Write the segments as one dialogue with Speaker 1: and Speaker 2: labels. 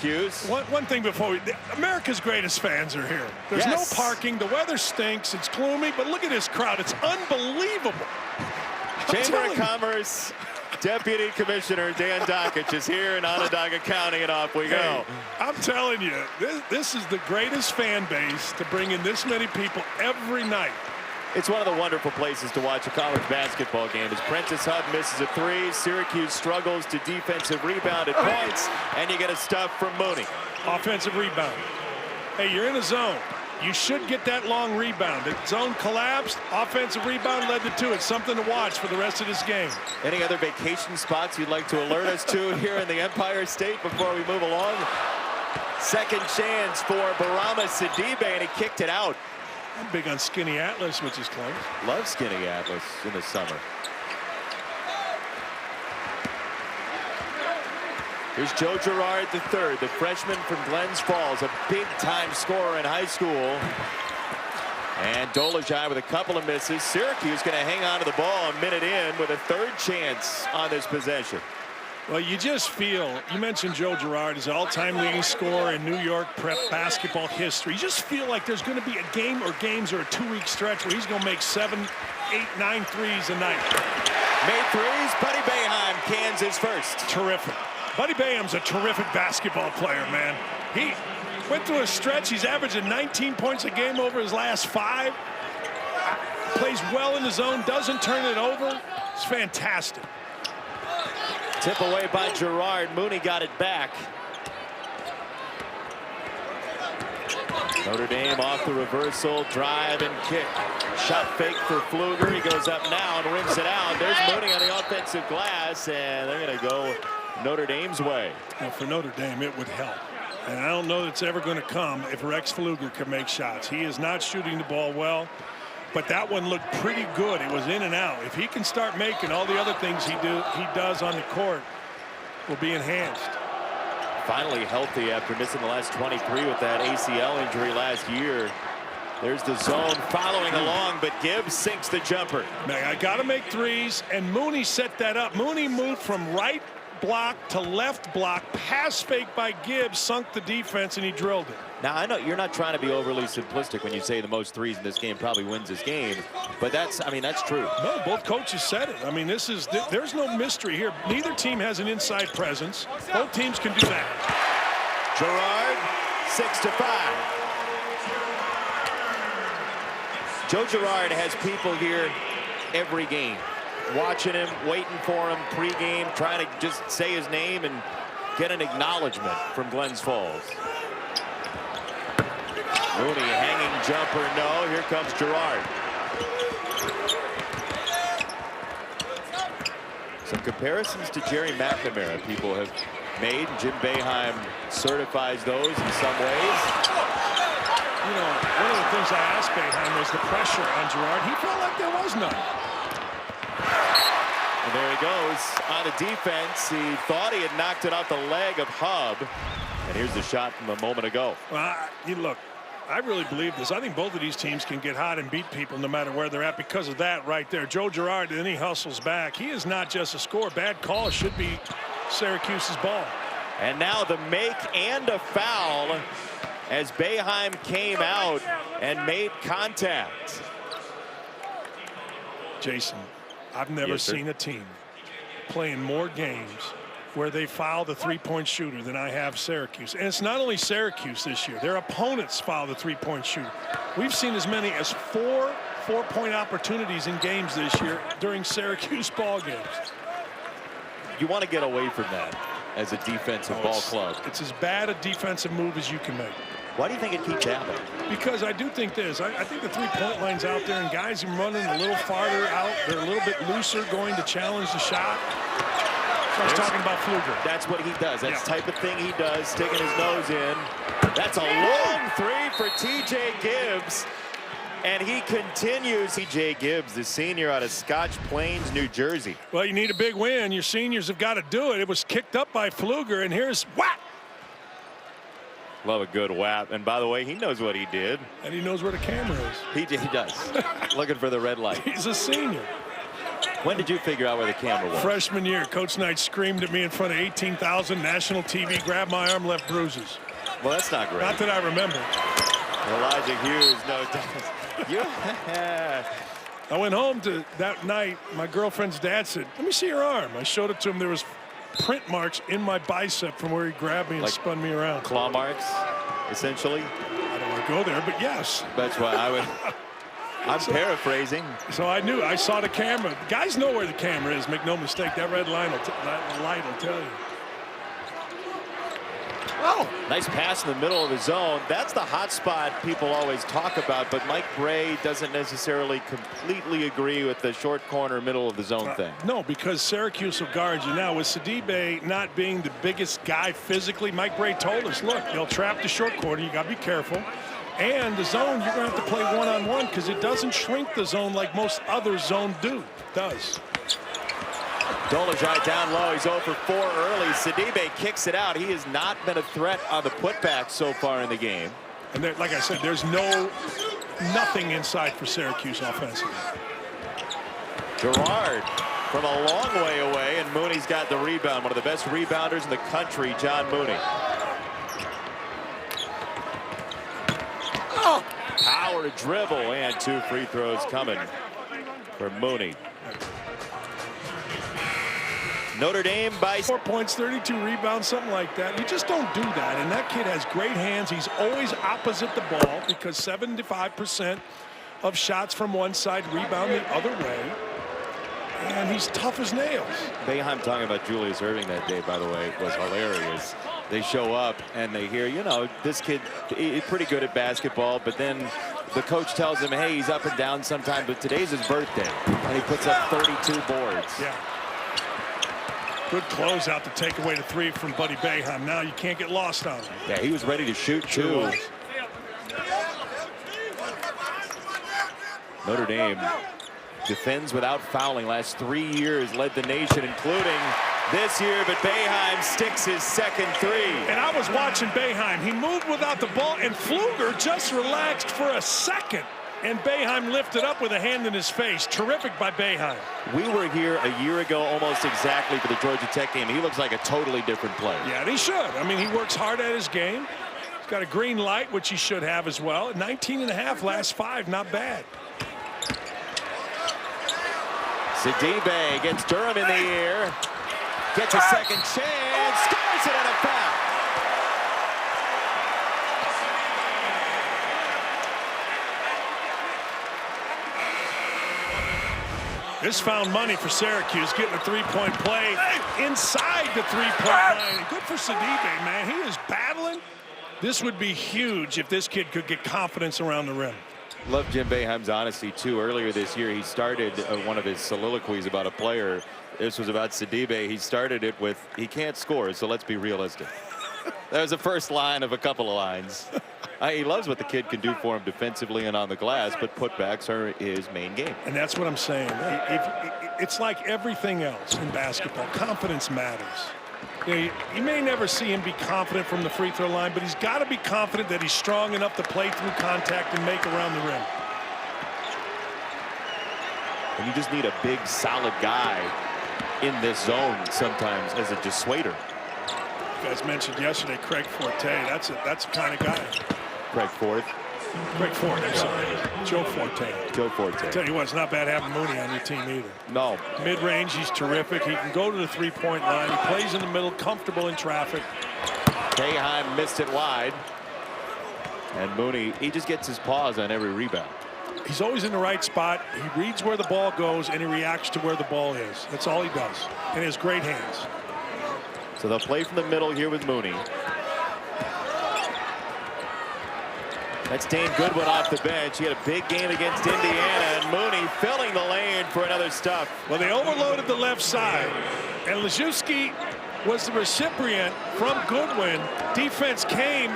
Speaker 1: Syracuse.
Speaker 2: One thing before America's greatest fans are here. There's no parking. The weather stinks. It's gloomy. But look at this crowd. It's unbelievable.
Speaker 1: Chamber of Commerce Deputy Commissioner Dan Dockich is here in Onondaga County, and off we go.
Speaker 2: I'm telling you, this is the greatest fan base to bring in this many people every night.
Speaker 1: It's one of the wonderful places to watch a college basketball game. As Prentice Hub misses a three, Syracuse struggles to defensive rebound at points, and you get a stuff from Mooney.
Speaker 2: Offensive rebound. Hey, you're in a zone. You should get that long rebound. The zone collapsed. Offensive rebound led to two. It's something to watch for the rest of this game.
Speaker 1: Any other vacation spots you'd like to alert us to here in the Empire State before we move along? Second chance for Barama Sidibe, and he kicked it out.
Speaker 2: I'm big on Skinny Atlas, which is close.
Speaker 1: Love Skinny Atlas in the summer. Here's Joe Girard III, the freshman from Glens Falls, a big-time scorer in high school. And Dolajai with a couple of misses. Syracuse going to hang on to the ball a minute in with a third chance on this possession.
Speaker 2: Well, you just feel, you mentioned Joe Girard, his all-time leading scorer in New York prep basketball history. You just feel like there's going to be a game or games or a two-week stretch where he's going to make 7, 8, 9 threes a night.
Speaker 1: Made threes. Buddy Boeheim cans his first.
Speaker 2: Terrific. Buddy Boeheim's a terrific basketball player, man. He went through a stretch. He's averaging 19 points a game over his last 5. Plays well in the zone, doesn't turn it over. It's fantastic.
Speaker 1: Tip away by Girard. Mooney got it back. Notre Dame off the reversal, drive and kick. Shot fake for Pfluger. He goes up now and rims it out. There's Mooney on the offensive glass, and they're going to go Notre Dame's way.
Speaker 2: Well, for Notre Dame, it would help. And I don't know that it's ever going to come if Rex Pfluger can make shots. He is not shooting the ball well. But that one looked pretty good. It was in and out. If he can start making all the other things he does on the court, will be enhanced.
Speaker 1: Finally healthy after missing the last 23 with that ACL injury last year. There's the zone following along, but Gibbs sinks the jumper.
Speaker 2: Man, I got to make threes, and Mooney set that up. Mooney moved from right block to left block, pass fake by Gibbs, sunk the defense, and he drilled it.
Speaker 1: Now, I know you're not trying to be overly simplistic when you say the most threes in this game probably wins this game, but that's true.
Speaker 2: No, both coaches said it. I mean, there's no mystery here. Neither team has an inside presence. Both teams can do that.
Speaker 1: Girard, 6-5. Joe Girard has people here every game, watching him, waiting for him pregame, trying to just say his name and get an acknowledgement from Glens Falls. Mooney hanging jumper, no. Here comes Girard. Some comparisons to Jerry McNamara people have made. Jim Boeheim certifies those in some ways.
Speaker 2: You know, one of the things I asked Boeheim was the pressure on Girard. He felt like there was none.
Speaker 1: And there he goes on the defense. He thought he had knocked it off the leg of Hub. And here's the shot from a moment ago.
Speaker 2: Well, look, I really believe this. I think both of these teams can get hot and beat people no matter where they're at because of that right there. Joe Girard, and then he hustles back. He is not just a scorer. Bad call should be Syracuse's ball.
Speaker 1: And now the make and a foul as Boeheim came out and made contact.
Speaker 2: Jason, I've never seen a team playing more games where they foul the three-point shooter than I have Syracuse. And it's not only Syracuse this year. Their opponents foul the three-point shooter. We've seen as many as 4 four-point opportunities in games this year during Syracuse ball games.
Speaker 1: You want to get away from that as a defensive ball club.
Speaker 2: It's as bad a defensive move as you can make.
Speaker 1: Why do you think it keeps happening?
Speaker 2: Because I do think this. I think the three-point line's out there, and guys are running a little farther out. They're a little bit looser going to challenge the shot. I was talking about Pfluger.
Speaker 1: That's what he does. That's the type of thing he does, sticking his nose in. That's a long three for T.J. Gibbs. And he continues. T.J. Gibbs, the senior out of Scotch Plains, New Jersey.
Speaker 2: Well, you need a big win. Your seniors have got to do it. It was kicked up by Pfluger, and here's whap.
Speaker 1: Love a good whap. And by the way, he knows what he did.
Speaker 2: And he knows where the camera is.
Speaker 1: He does. Looking for the red light.
Speaker 2: He's a senior.
Speaker 1: When did you figure out where the camera was?
Speaker 2: Freshman year, Coach Knight screamed at me in front of 18,000, national TV, grabbed my arm, left bruises.
Speaker 1: Well, that's not great.
Speaker 2: Not that I remember.
Speaker 1: Elijah Hughes, no doubt.
Speaker 2: I went home to that night. My girlfriend's dad said, "Let me see your arm." I showed it to him. There was print marks in my bicep from where he grabbed me and spun me around.
Speaker 1: Claw marks, essentially.
Speaker 2: I don't want to go there, but yes.
Speaker 1: That's why I would. I'm paraphrasing.
Speaker 2: So I knew. I saw the camera. Guys know where the camera is. Make no mistake. That red line light will tell you.
Speaker 1: Oh, nice pass in the middle of the zone. That's the hot spot people always talk about, but Mike Bray doesn't necessarily completely agree with the short corner, middle of the zone thing.
Speaker 2: No, because Syracuse will guard you. Now, with Sidibe not being the biggest guy physically, Mike Bray told us, look, they'll trap the short corner. You got to be careful. And the zone, you're going to have to play one-on-one because it doesn't shrink the zone like most other zones do. It does.
Speaker 1: Dolajai down low. He's 0 for 4 early. Sidibe kicks it out. He has not been a threat on the putback so far in the game.
Speaker 2: And there, like I said, there's nothing inside for Syracuse offensively.
Speaker 1: Gerard from a long way away, and Mooney's got the rebound. One of the best rebounders in the country, John Mooney. Oh, power to dribble, and 2 free throws coming for Mooney. Notre Dame by
Speaker 2: 4 points, 32 rebounds, something like that. You just don't do that. And that kid has great hands. He's always opposite the ball because 75% of shots from one side rebound the other way. And he's tough as nails.
Speaker 1: Boeheim talking about Julius Erving that day, by the way, was hilarious. They show up and they hear, you know, this kid, he's pretty good at basketball, but then the coach tells him, hey, he's up and down sometimes, but today's his birthday. And he puts up 32 boards.
Speaker 2: Yeah. Good closeout to take away the 3 from Buddy Boeheim. Now you can't get lost on him.
Speaker 1: Yeah, he was ready to shoot, too. Notre Dame defends without fouling. Last 3 years led the nation, including this year, but Boeheim sticks his second 3.
Speaker 2: And I was watching Boeheim. He moved without the ball, and Pfluger just relaxed for a second. And Boeheim lifted up with a hand in his face. Terrific by Boeheim.
Speaker 1: We were here a year ago almost exactly for the Georgia Tech game. He looks like a totally different player.
Speaker 2: Yeah, and he should. I mean, he works hard at his game. He's got a green light, which he should have as well. 19.5 last 5, not bad.
Speaker 1: Sidibe gets Durham in the air. Gets a second chance. Scores it, and a foul.
Speaker 2: This found money for Syracuse, getting a 3-point play inside the 3-point line. Good for Sidibe, man. He is battling. This would be huge if this kid could get confidence around the rim.
Speaker 1: Love Jim Boeheim's honesty, too. Earlier this year, he started one of his soliloquies about a player. This was about Sidibe. He started it with, he can't score, so let's be realistic. That was the first line of a couple of lines. He loves what the kid can do for him defensively and on the glass, but putbacks are his main game.
Speaker 2: And that's what I'm saying. It's like everything else in basketball. Confidence matters. You may never see him be confident from the free throw line, but he's got to be confident that he's strong enough to play through contact and make around the rim.
Speaker 1: And you just need a big, solid guy in this zone sometimes as a dissuader.
Speaker 2: You guys mentioned yesterday Craig Forte. That's the kind of guy.
Speaker 1: Craig Ford.
Speaker 2: Craig Ford, I'm sorry. Joe Forte.
Speaker 1: Joe Forte.
Speaker 2: I tell you what, it's not bad having Mooney on your team either.
Speaker 1: No.
Speaker 2: Mid-range, he's terrific. He can go to the 3-point line. He plays in the middle, comfortable in traffic.
Speaker 1: Boeheim missed it wide. And Mooney, he just gets his paws on every rebound.
Speaker 2: He's always in the right spot. He reads where the ball goes, and he reacts to where the ball is. That's all he does. And he has great hands.
Speaker 1: So they'll play from the middle here with Mooney. That's Dane Goodwin off the bench. He had a big game against Indiana, and Mooney filling the lane for another stuff.
Speaker 2: Well, they overloaded the left side, and Lejewski was the recipient from Goodwin. Defense came,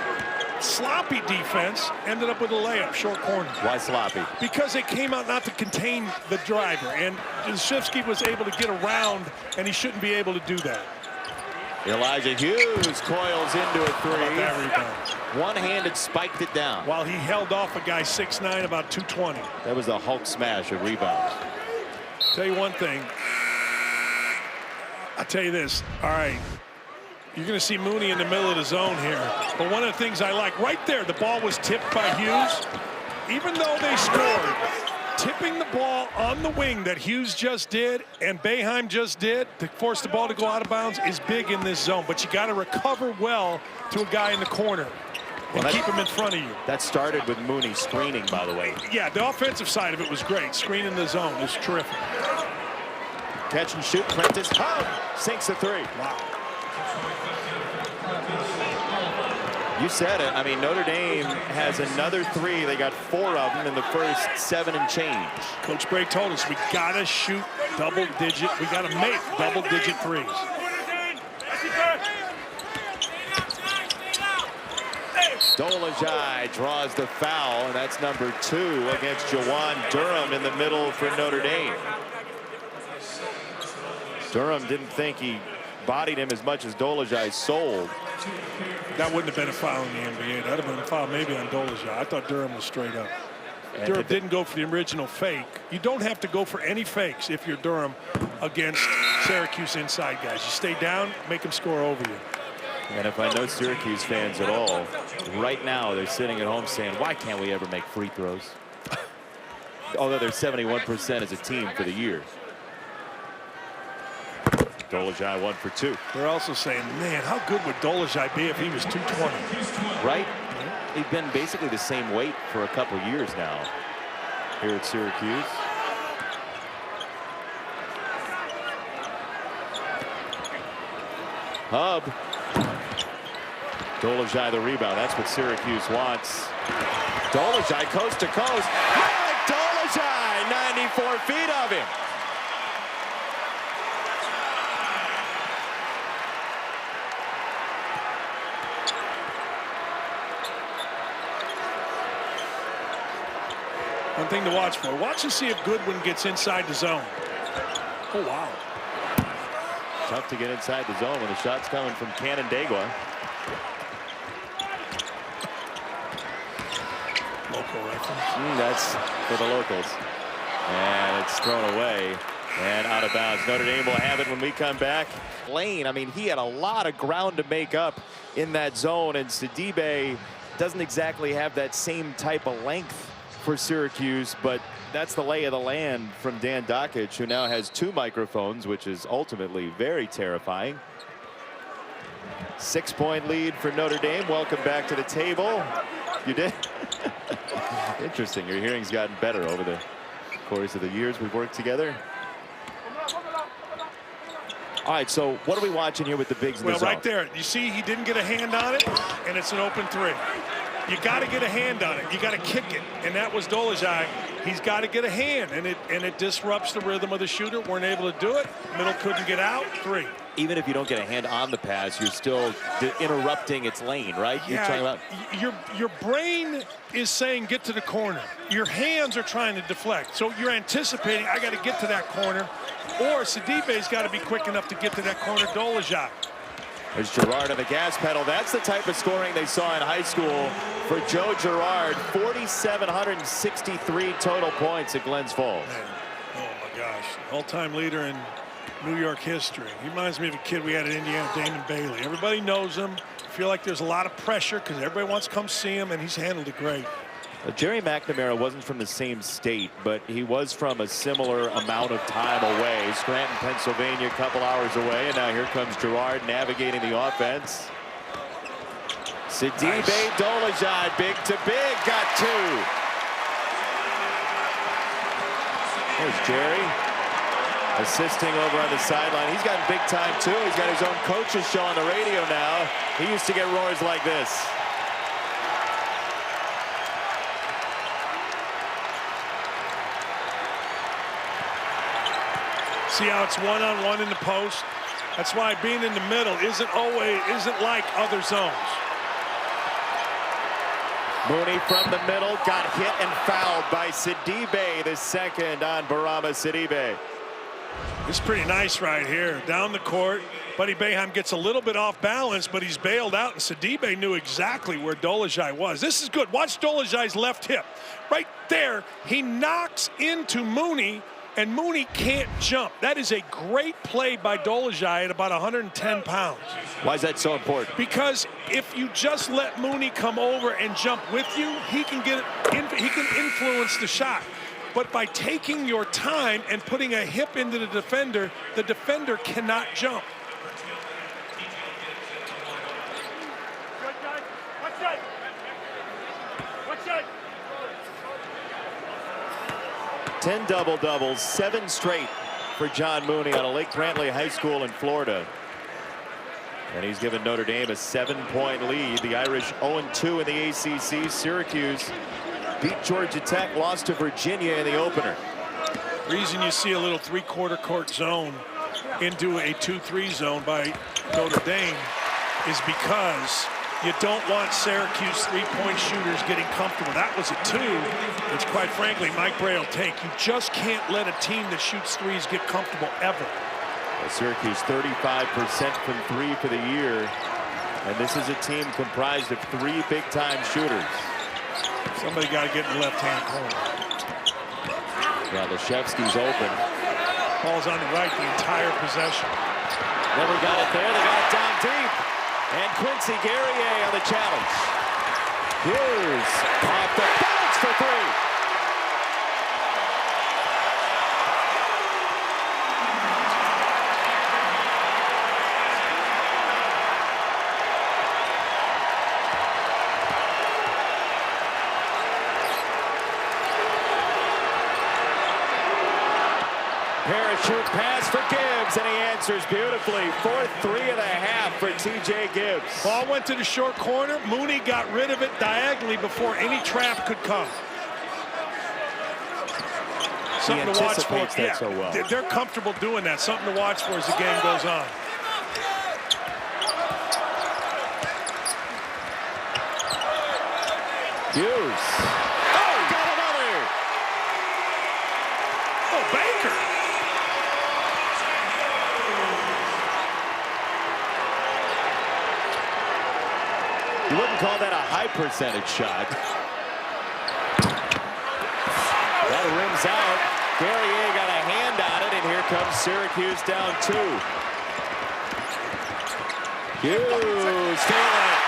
Speaker 2: sloppy defense, ended up with a layup, short corner.
Speaker 1: Why sloppy?
Speaker 2: Because they came out not to contain the driver, and Lejewski was able to get around, and he shouldn't be able to do that.
Speaker 1: Elijah Hughes coils into a 3.
Speaker 2: That rebound.
Speaker 1: One-handed spiked it down.
Speaker 2: While he held off a guy 6'9", about 220.
Speaker 1: That was the Hulk smash of rebounds.
Speaker 2: Tell you one thing. I'll tell you this. All right. You're going to see Mooney in the middle of the zone here. But one of the things I like, right there, the ball was tipped by Hughes. Even though they scored, tipping the ball on the wing that Hughes just did and Boeheim just did to force the ball to go out of bounds is big in this zone. But you got to recover well to a guy in the corner and keep him in front of you.
Speaker 1: That started with Mooney screening, by the way.
Speaker 2: Yeah, the offensive side of it was great. Screening the zone is terrific.
Speaker 1: Catch and shoot. Prentice sinks a three.
Speaker 2: Wow.
Speaker 1: You said it. I mean, Notre Dame has another three. They got 4 of them in the first 7 and change.
Speaker 2: Coach Bray told us we got to shoot double-digit. We got to make double-digit threes.
Speaker 1: Dolezaj draws the foul, and that's number 2 against Jawan Durham in the middle for Notre Dame. Durham didn't think he bodied him as much as Dolezaj sold.
Speaker 2: That wouldn't have been a foul in the NBA. That would have been a foul maybe on Dolezaj. I thought Durham was straight up. And Durham didn't go for the original fake. You don't have to go for any fakes if you're Durham against Syracuse inside guys. You stay down, make them score over you.
Speaker 1: And if I know Syracuse fans at all, right now they're sitting at home saying, why can't we ever make free throws? Although they're 71% as a team for the year. Dolezaj 1 for 2.
Speaker 2: They're also saying, man, how good would Dolezaj be if he was 220?
Speaker 1: Right? He's been basically the same weight for a couple years now here at Syracuse. Hub. Dolezaj the rebound. That's what Syracuse wants. Dolezaj coast to coast. Dolezaj, 94 feet of him.
Speaker 2: One thing to watch for. Watch and see if Goodwin gets inside the zone. Oh, wow.
Speaker 1: Tough to get inside the zone when the shot's coming from Canandaigua.
Speaker 2: Local reference.
Speaker 1: That's for the locals. And it's thrown away and out of bounds. Notre Dame will have it when we come back. Lane, I mean, he had a lot of ground to make up in that zone, and Sidibe doesn't exactly have that same type of length for Syracuse, but that's the lay of the land from Dan Dakich, who now has 2 microphones, which is ultimately very terrifying. 6-point lead for Notre Dame. Welcome back to the table. You did? Interesting. Your hearing's gotten better over the course of the years we've worked together. All right, so what are we watching here with the bigs in the zone?
Speaker 2: Right there, you see he didn't get a hand on it, and it's an open 3. You got to get a hand on it. You got to kick it, and that was Dolezaj. He's got to get a hand, and it disrupts the rhythm of the shooter. Weren't able to do it. Middle couldn't get out. 3.
Speaker 1: Even if you don't get a hand on the pass, you're still interrupting its lane, right?
Speaker 2: Yeah,
Speaker 1: you're talking about
Speaker 2: your brain is saying get to the corner. Your hands are trying to deflect. So you're anticipating, I got to get to that corner. Or Sidibe's got to be quick enough to get to that corner. Dolezaj.
Speaker 1: There's Girard on the gas pedal. That's the type of scoring they saw in high school for Joe Girard. 4,763 total points at Glens Falls.
Speaker 2: Man. Oh, my gosh. All-time leader in New York history. He reminds me of a kid we had at Indiana, Damon Bailey. Everybody knows him. I feel like there's a lot of pressure because everybody wants to come see him, and he's handled it great.
Speaker 1: Jerry McNamara wasn't from the same state, but he was from a similar amount of time away. Scranton, Pennsylvania, a couple hours away, and now here comes Girard navigating the offense. Sidibe Dolezaj, big to big, got 2. There's Jerry assisting over on the sideline. He's gotten big time too. He's got his own coaches show on the radio now. He used to get roars like this.
Speaker 2: See how it's one-on-one in the post? That's why being in the middle isn't like other zones.
Speaker 1: Mooney from the middle got hit and fouled by Sidibe, the second on Barama Sidibe.
Speaker 2: It's pretty nice right here. Down the court, Buddy Boeheim gets a little bit off balance, but he's bailed out, and Sidibe knew exactly where Dolezaj was. This is good. Watch Dolezaj's left hip. Right there, he knocks into Mooney And Mooney can't jump. That is a great play by Dolezaj at about 110 pounds.
Speaker 1: Why is that so important?
Speaker 2: Because if you just let Mooney come over and jump with you, he can influence the shot. But by taking your time and putting a hip into the defender cannot jump.
Speaker 1: 10 double-doubles, 7 straight for John Mooney out of Lake Brantley High School in Florida. And he's given Notre Dame a 7-point lead. The Irish 0-2 in the ACC. Syracuse beat Georgia Tech, lost to Virginia in the opener.
Speaker 2: Reason you see a little three-quarter court zone into a 2-3 zone by Notre Dame is because you don't want Syracuse three-point shooters getting comfortable. That was a 2, which quite frankly Mike Bray will take. You just can't let a team that shoots threes get comfortable ever.
Speaker 1: Well, Syracuse 35% from 3 for the year, and this is a team comprised of 3 big-time shooters.
Speaker 2: Somebody got to get in the left-hand corner.
Speaker 1: Yeah, Leshevsky's open.
Speaker 2: Ball's on the right the entire possession.
Speaker 1: Never got it there. They got it down deep. And Quincy Guerrier on the challenge. Hughes off the bounce for 3. Parachute pass for Gibbs, and he answers beautifully. 4th 3.5 for TJ Gibbs.
Speaker 2: Ball went to the short corner. Mooney got rid of it diagonally before any trap could come. Something to watch for.
Speaker 1: That so well.
Speaker 2: They're comfortable doing that. Something to watch for as the game goes on.
Speaker 1: Hughes. Oh, got another.
Speaker 2: Oh, Baker.
Speaker 1: You wouldn't call that a high percentage shot. That rims out. Guerrier got a hand on it, and here comes Syracuse down 2. Hughes feeling it.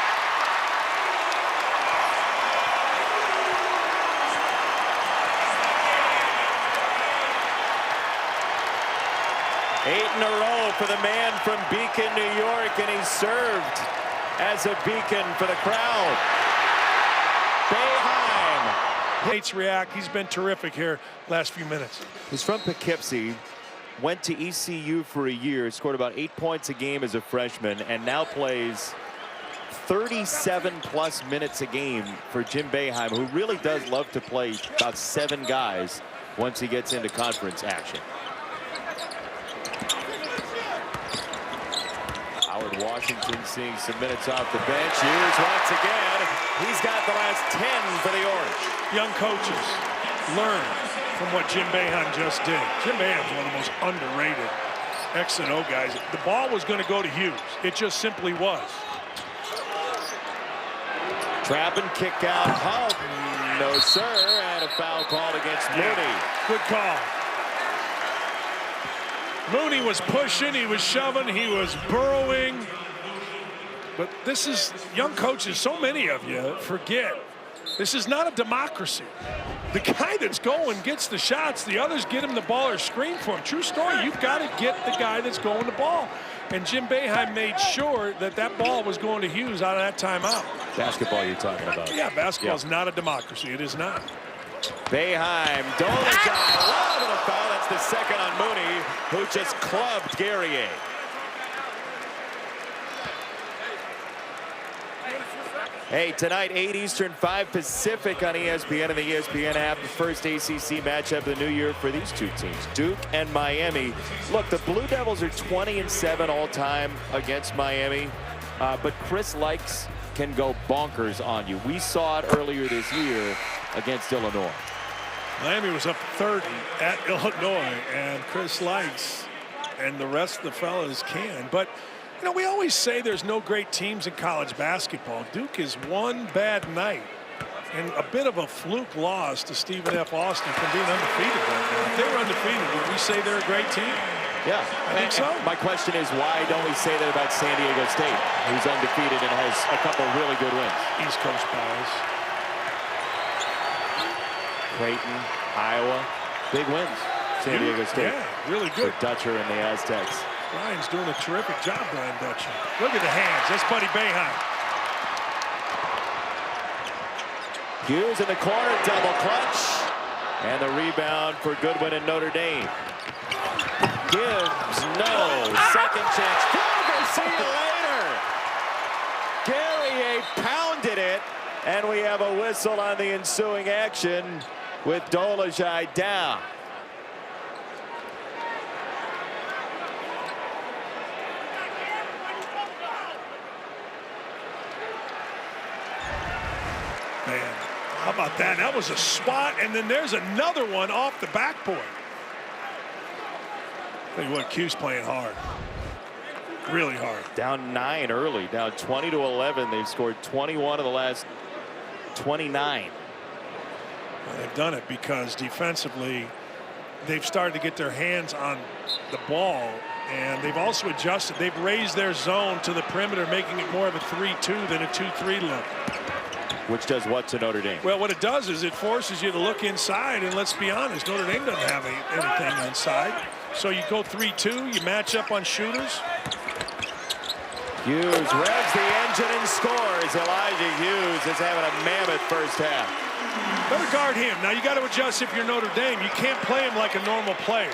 Speaker 1: Eight in a row for the man from Beacon, New York, and he's served as a beacon for the crowd. Boeheim.
Speaker 2: Hates react. He's been terrific here last few minutes.
Speaker 1: He's from Poughkeepsie, went to ECU for a year, scored about 8 points a game as a freshman, and now plays 37-plus minutes a game for Jim Boeheim, who really does love to play about 7 guys once he gets into conference action. Howard Washington seeing some minutes off the bench. Hughes once again. He's got the last 10 for the Orange.
Speaker 2: Young coaches learn from what Jim Boeheim just did. Jim Boeheim's one of the most underrated X and O guys. The ball was going to go to Hughes. It just simply was.
Speaker 1: Trap and kick out. Oh, no, sir. And a foul called against Mooney.
Speaker 2: Good call. Mooney was pushing, he was shoving, he was burrowing. But this is, young coaches, so many of you forget, this is not a democracy. The guy that's going gets the shots, the others get him the ball or screen for him. True story, you've got to get the guy that's going the ball. And Jim Boeheim made sure that that ball was going to Hughes out of that timeout.
Speaker 1: Basketball you're talking about.
Speaker 2: Yeah, basketball is not a democracy. It is not.
Speaker 1: Boeheim, Dolezaj, love of the foul. That's the second on Mooney, who just clubbed Guerrier. Hey, tonight, 8 Eastern, 5 Pacific on ESPN and the ESPN app. The first ACC matchup of the new year for these two teams, Duke and Miami. Look, the Blue Devils are 20-7 all-time against Miami, but Chris Likes can go bonkers on you. We saw it earlier this year against Illinois.
Speaker 2: Miami was up 30 at Illinois, and Chris Likes and the rest of the fellas can. But, you know, we always say there's no great teams in college basketball. Duke is one bad night, And a bit of a fluke loss to Stephen F. Austin from being undefeated right now. If they were undefeated, would we say they're a great team?
Speaker 1: Yeah,
Speaker 2: I think so.
Speaker 1: My question is, why don't we say that about San Diego State, who's undefeated and has a couple really good wins?
Speaker 2: East Coast bias.
Speaker 1: Creighton, Iowa, big wins. San Diego State.
Speaker 2: Yeah, really good.
Speaker 1: For Dutcher and the Aztecs.
Speaker 2: Ryan's doing a terrific job, Brian Dutcher. Look at the hands. That's Buddy Boeheim.
Speaker 1: Hughes in the corner, double clutch. And the rebound for Goodwin and Notre Dame. Gibbs, no. Second chance. Fluger, see you later. Guerrier pounded it. And we have a whistle on the ensuing action with Dolezaj down.
Speaker 2: Man, how about that? That was a swat, and then there's another one off the backboard. Tell you what, Q's playing hard. Really hard.
Speaker 1: Down 9 early, down 20-11. They've scored 21 of the last 29.
Speaker 2: Well, they've done it because defensively, they've started to get their hands on the ball, and they've also adjusted. They've raised their zone to the perimeter, making it more of a 3-2 than a 2-3 look.
Speaker 1: Which does what to Notre Dame?
Speaker 2: Well, what it does is it forces you to look inside, and let's be honest, Notre Dame doesn't have anything inside. So you go 3-2, you match up on shooters.
Speaker 1: Hughes revs the engine and scores. Elijah Hughes is having a mammoth first half.
Speaker 2: Better guard him. Now you got to adjust if you're Notre Dame. You can't play him like a normal player.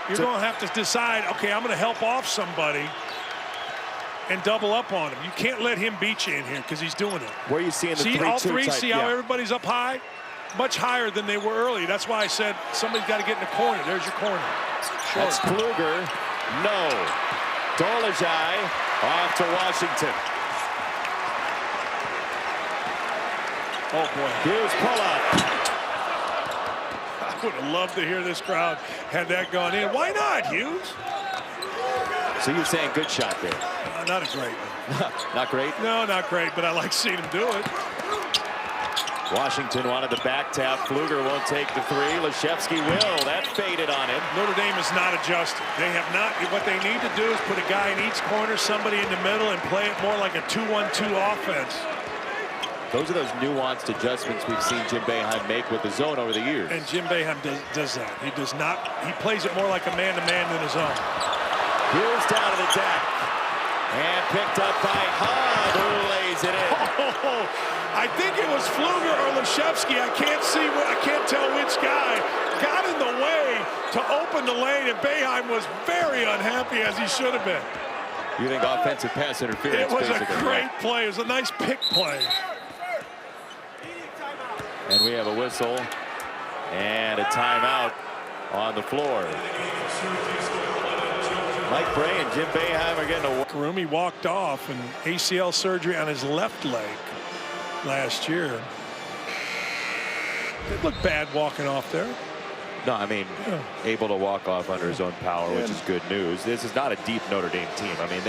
Speaker 2: You're going to have to decide, okay, I'm going to help off somebody and double up on him. You can't let him beat you in here because he's doing it.
Speaker 1: Where are you seeing the 3-2
Speaker 2: all three,
Speaker 1: type?
Speaker 2: see how everybody's up high? Much higher than they were early. That's why I said somebody's got to get in the corner. There's your corner. Short.
Speaker 1: That's Pfluger. No. Dolezaj off to Washington.
Speaker 2: Oh, boy.
Speaker 1: Hughes pull up.
Speaker 2: I would have loved to hear this crowd had that gone in. Why not, Hughes?
Speaker 1: So you're saying good shot there?
Speaker 2: Not a great one.
Speaker 1: Not great?
Speaker 2: No, not great, but I like seeing him do it.
Speaker 1: Washington wanted the back tap. Pfluger won't take the three. Leshevsky will. That faded on him.
Speaker 2: Notre Dame is not adjusted. They have not. What they need to do is put a guy in each corner, somebody in the middle, and play it more like a 2-1-2 offense.
Speaker 1: Those are those nuanced adjustments we've seen Jim Boeheim make with the zone over the years.
Speaker 2: And Jim Boeheim does that. He does not. He plays it more like a man-to-man than his own.
Speaker 1: Hughes down to the deck. And picked up by Hahn, who lays it in.
Speaker 2: Oh, I think it was Pfluger or Leshevsky. I can't tell which guy got in the way to open the lane, and Boeheim was very unhappy, as he should have been.
Speaker 1: You think offensive pass interference?
Speaker 2: It was
Speaker 1: basically,
Speaker 2: a great play. It was a nice pick play.
Speaker 1: And we have a whistle and a timeout on the floor. Mike Bray and Jim Boeheim are getting a...
Speaker 2: Karumi walked off and ACL surgery on his left leg last year. It looked bad walking off there.
Speaker 1: No, I mean, able to walk off under his own power, which is good news. This is not a deep Notre Dame team. I mean,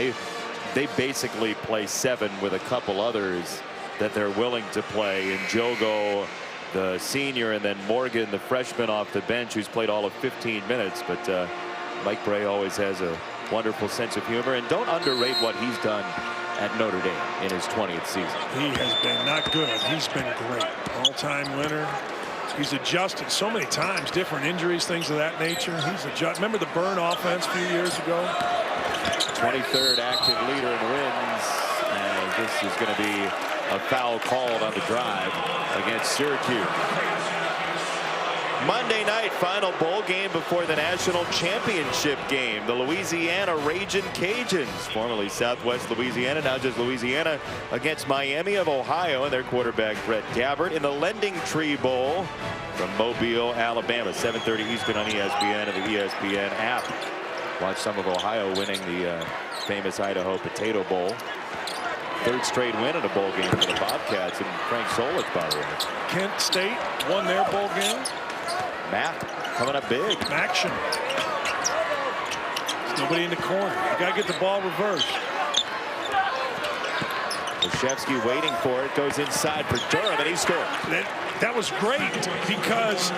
Speaker 1: they basically play 7 with a couple others that they're willing to play. And Jogo, the senior, and then Morgan, the freshman off the bench, who's played all of 15 minutes. But Mike Bray always has a wonderful sense of humor. And don't underrate what he's done at Notre Dame in his 20th season.
Speaker 2: He has been not good. He's been great. All-time winner. He's adjusted so many times, different injuries, things of that nature. He's adjusted. Remember the Burn offense a few years ago?
Speaker 1: 23rd active leader in wins. And this is going to be a foul called on the drive against Syracuse. Monday night final bowl game before the national championship game. The Louisiana Ragin' Cajuns, formerly Southwest Louisiana, now just Louisiana, against Miami of Ohio and their quarterback Brett Gabbert in the Lending Tree Bowl from Mobile, Alabama. 7:30 Eastern on ESPN and the ESPN app. Watch some of Ohio winning the famous Idaho Potato Bowl. 3rd straight win in a bowl game for the Bobcats, and Frank Solich, by the way.
Speaker 2: Kent State won their bowl game.
Speaker 1: Matt coming up big.
Speaker 2: Action. There's nobody in the corner. You got to get the ball reversed.
Speaker 1: Krzyzewski waiting for it, goes inside for Durham, and he scored.
Speaker 2: That was great because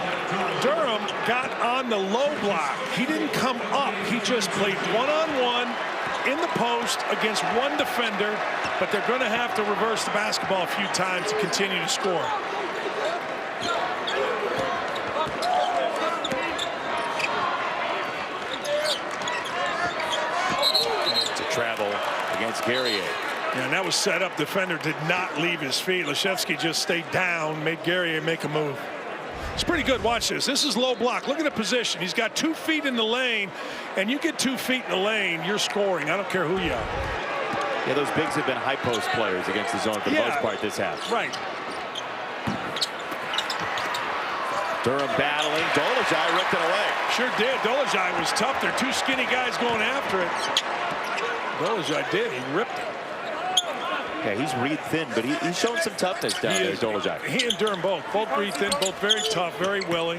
Speaker 2: Durham got on the low block. He didn't come up. He just played one-on-one in the post against one defender, but they're going to have to reverse the basketball a few times to continue to score.
Speaker 1: To travel against Guerrier.
Speaker 2: Yeah, and that was set up. Defender did not leave his feet. Krzyzewski just stayed down, made Guerrier make a move. It's pretty good. Watch this. This is low block. Look at the position. He's got 2 feet in the lane, and you get 2 feet in the lane, you're scoring. I don't care who you are.
Speaker 1: Yeah, those bigs have been high post players against the zone for the most part this half.
Speaker 2: Right.
Speaker 1: Durham battling. Dolezaj ripped it away.
Speaker 2: Sure did. Dolezaj was tough. There are 2 skinny guys going after it. Dolezaj did. He ripped it.
Speaker 1: Yeah, he's reed thin, but he's shown some toughness down there, Dolezaj.
Speaker 2: He and Durham both reed thin, both very tough, very willing.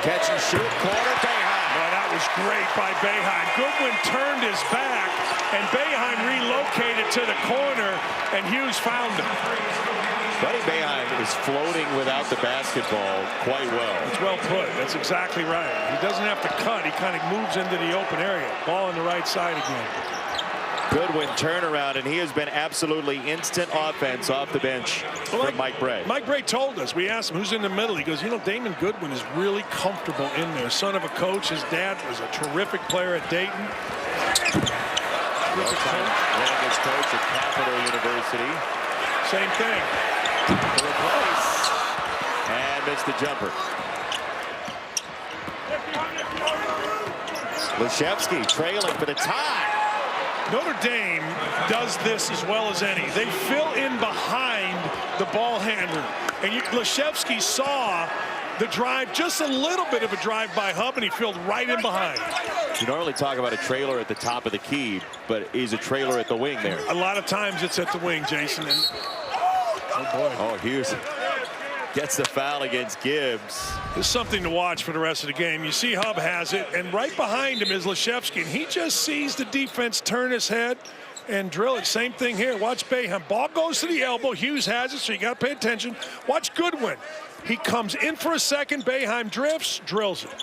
Speaker 1: Catch and shoot, corner, Boeheim.
Speaker 2: Well, that was great by Boeheim. Goodwin turned his back, and Boeheim relocated to the corner, and Hughes found him.
Speaker 1: Buddy Boeheim is floating without the basketball quite well.
Speaker 2: It's well put. That's exactly right. He doesn't have to cut. He kind of moves into the open area. Ball on the right side again.
Speaker 1: Goodwin turnaround, and he has been absolutely instant offense off the bench from Mike Bray.
Speaker 2: Mike Bray told us, we asked him who's in the middle. He goes, you know, Damon Goodwin is really comfortable in there. Son of a coach. His dad was a terrific player at Dayton.
Speaker 1: Winning his coach at Capital University.
Speaker 2: Same thing.
Speaker 1: To replace. And missed the jumper. Krzyzewski trailing for the tie.
Speaker 2: Notre Dame does this as well as any. They fill in behind the ball handler. And Krzyzewski saw the drive, just a little bit of a drive by Hub, and he filled right in behind.
Speaker 1: You normally talk about a trailer at the top of the key, but he's a trailer at the wing there.
Speaker 2: A lot of times it's at the wing, Jason. And, oh, boy.
Speaker 1: Oh, Hughes gets the foul against Gibbs.
Speaker 2: There's something to watch for the rest of the game. You see Hub has it, and right behind him is Krzyzewski, and he just sees the defense turn his head and drill it. Same thing here. Watch Boeheim. Ball goes to the elbow. Hughes has it, so you got to pay attention. Watch Goodwin. He comes in for a second. Boeheim drifts, drills it.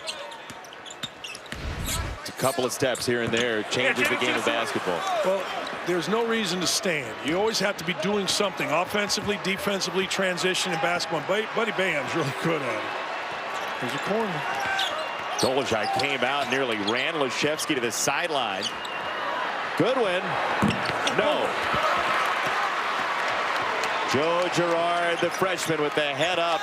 Speaker 1: It's a couple of steps here and there, changes the game of basketball.
Speaker 2: Well, there's no reason to stand. You always have to be doing something offensively, defensively, transition in basketball. Buddy Boeheim's really good at it. There's a corner.
Speaker 1: Dolezaj came out, nearly ran Krzyzewski to the sideline. Goodwin, no. Joe Girard, the freshman, with the head up.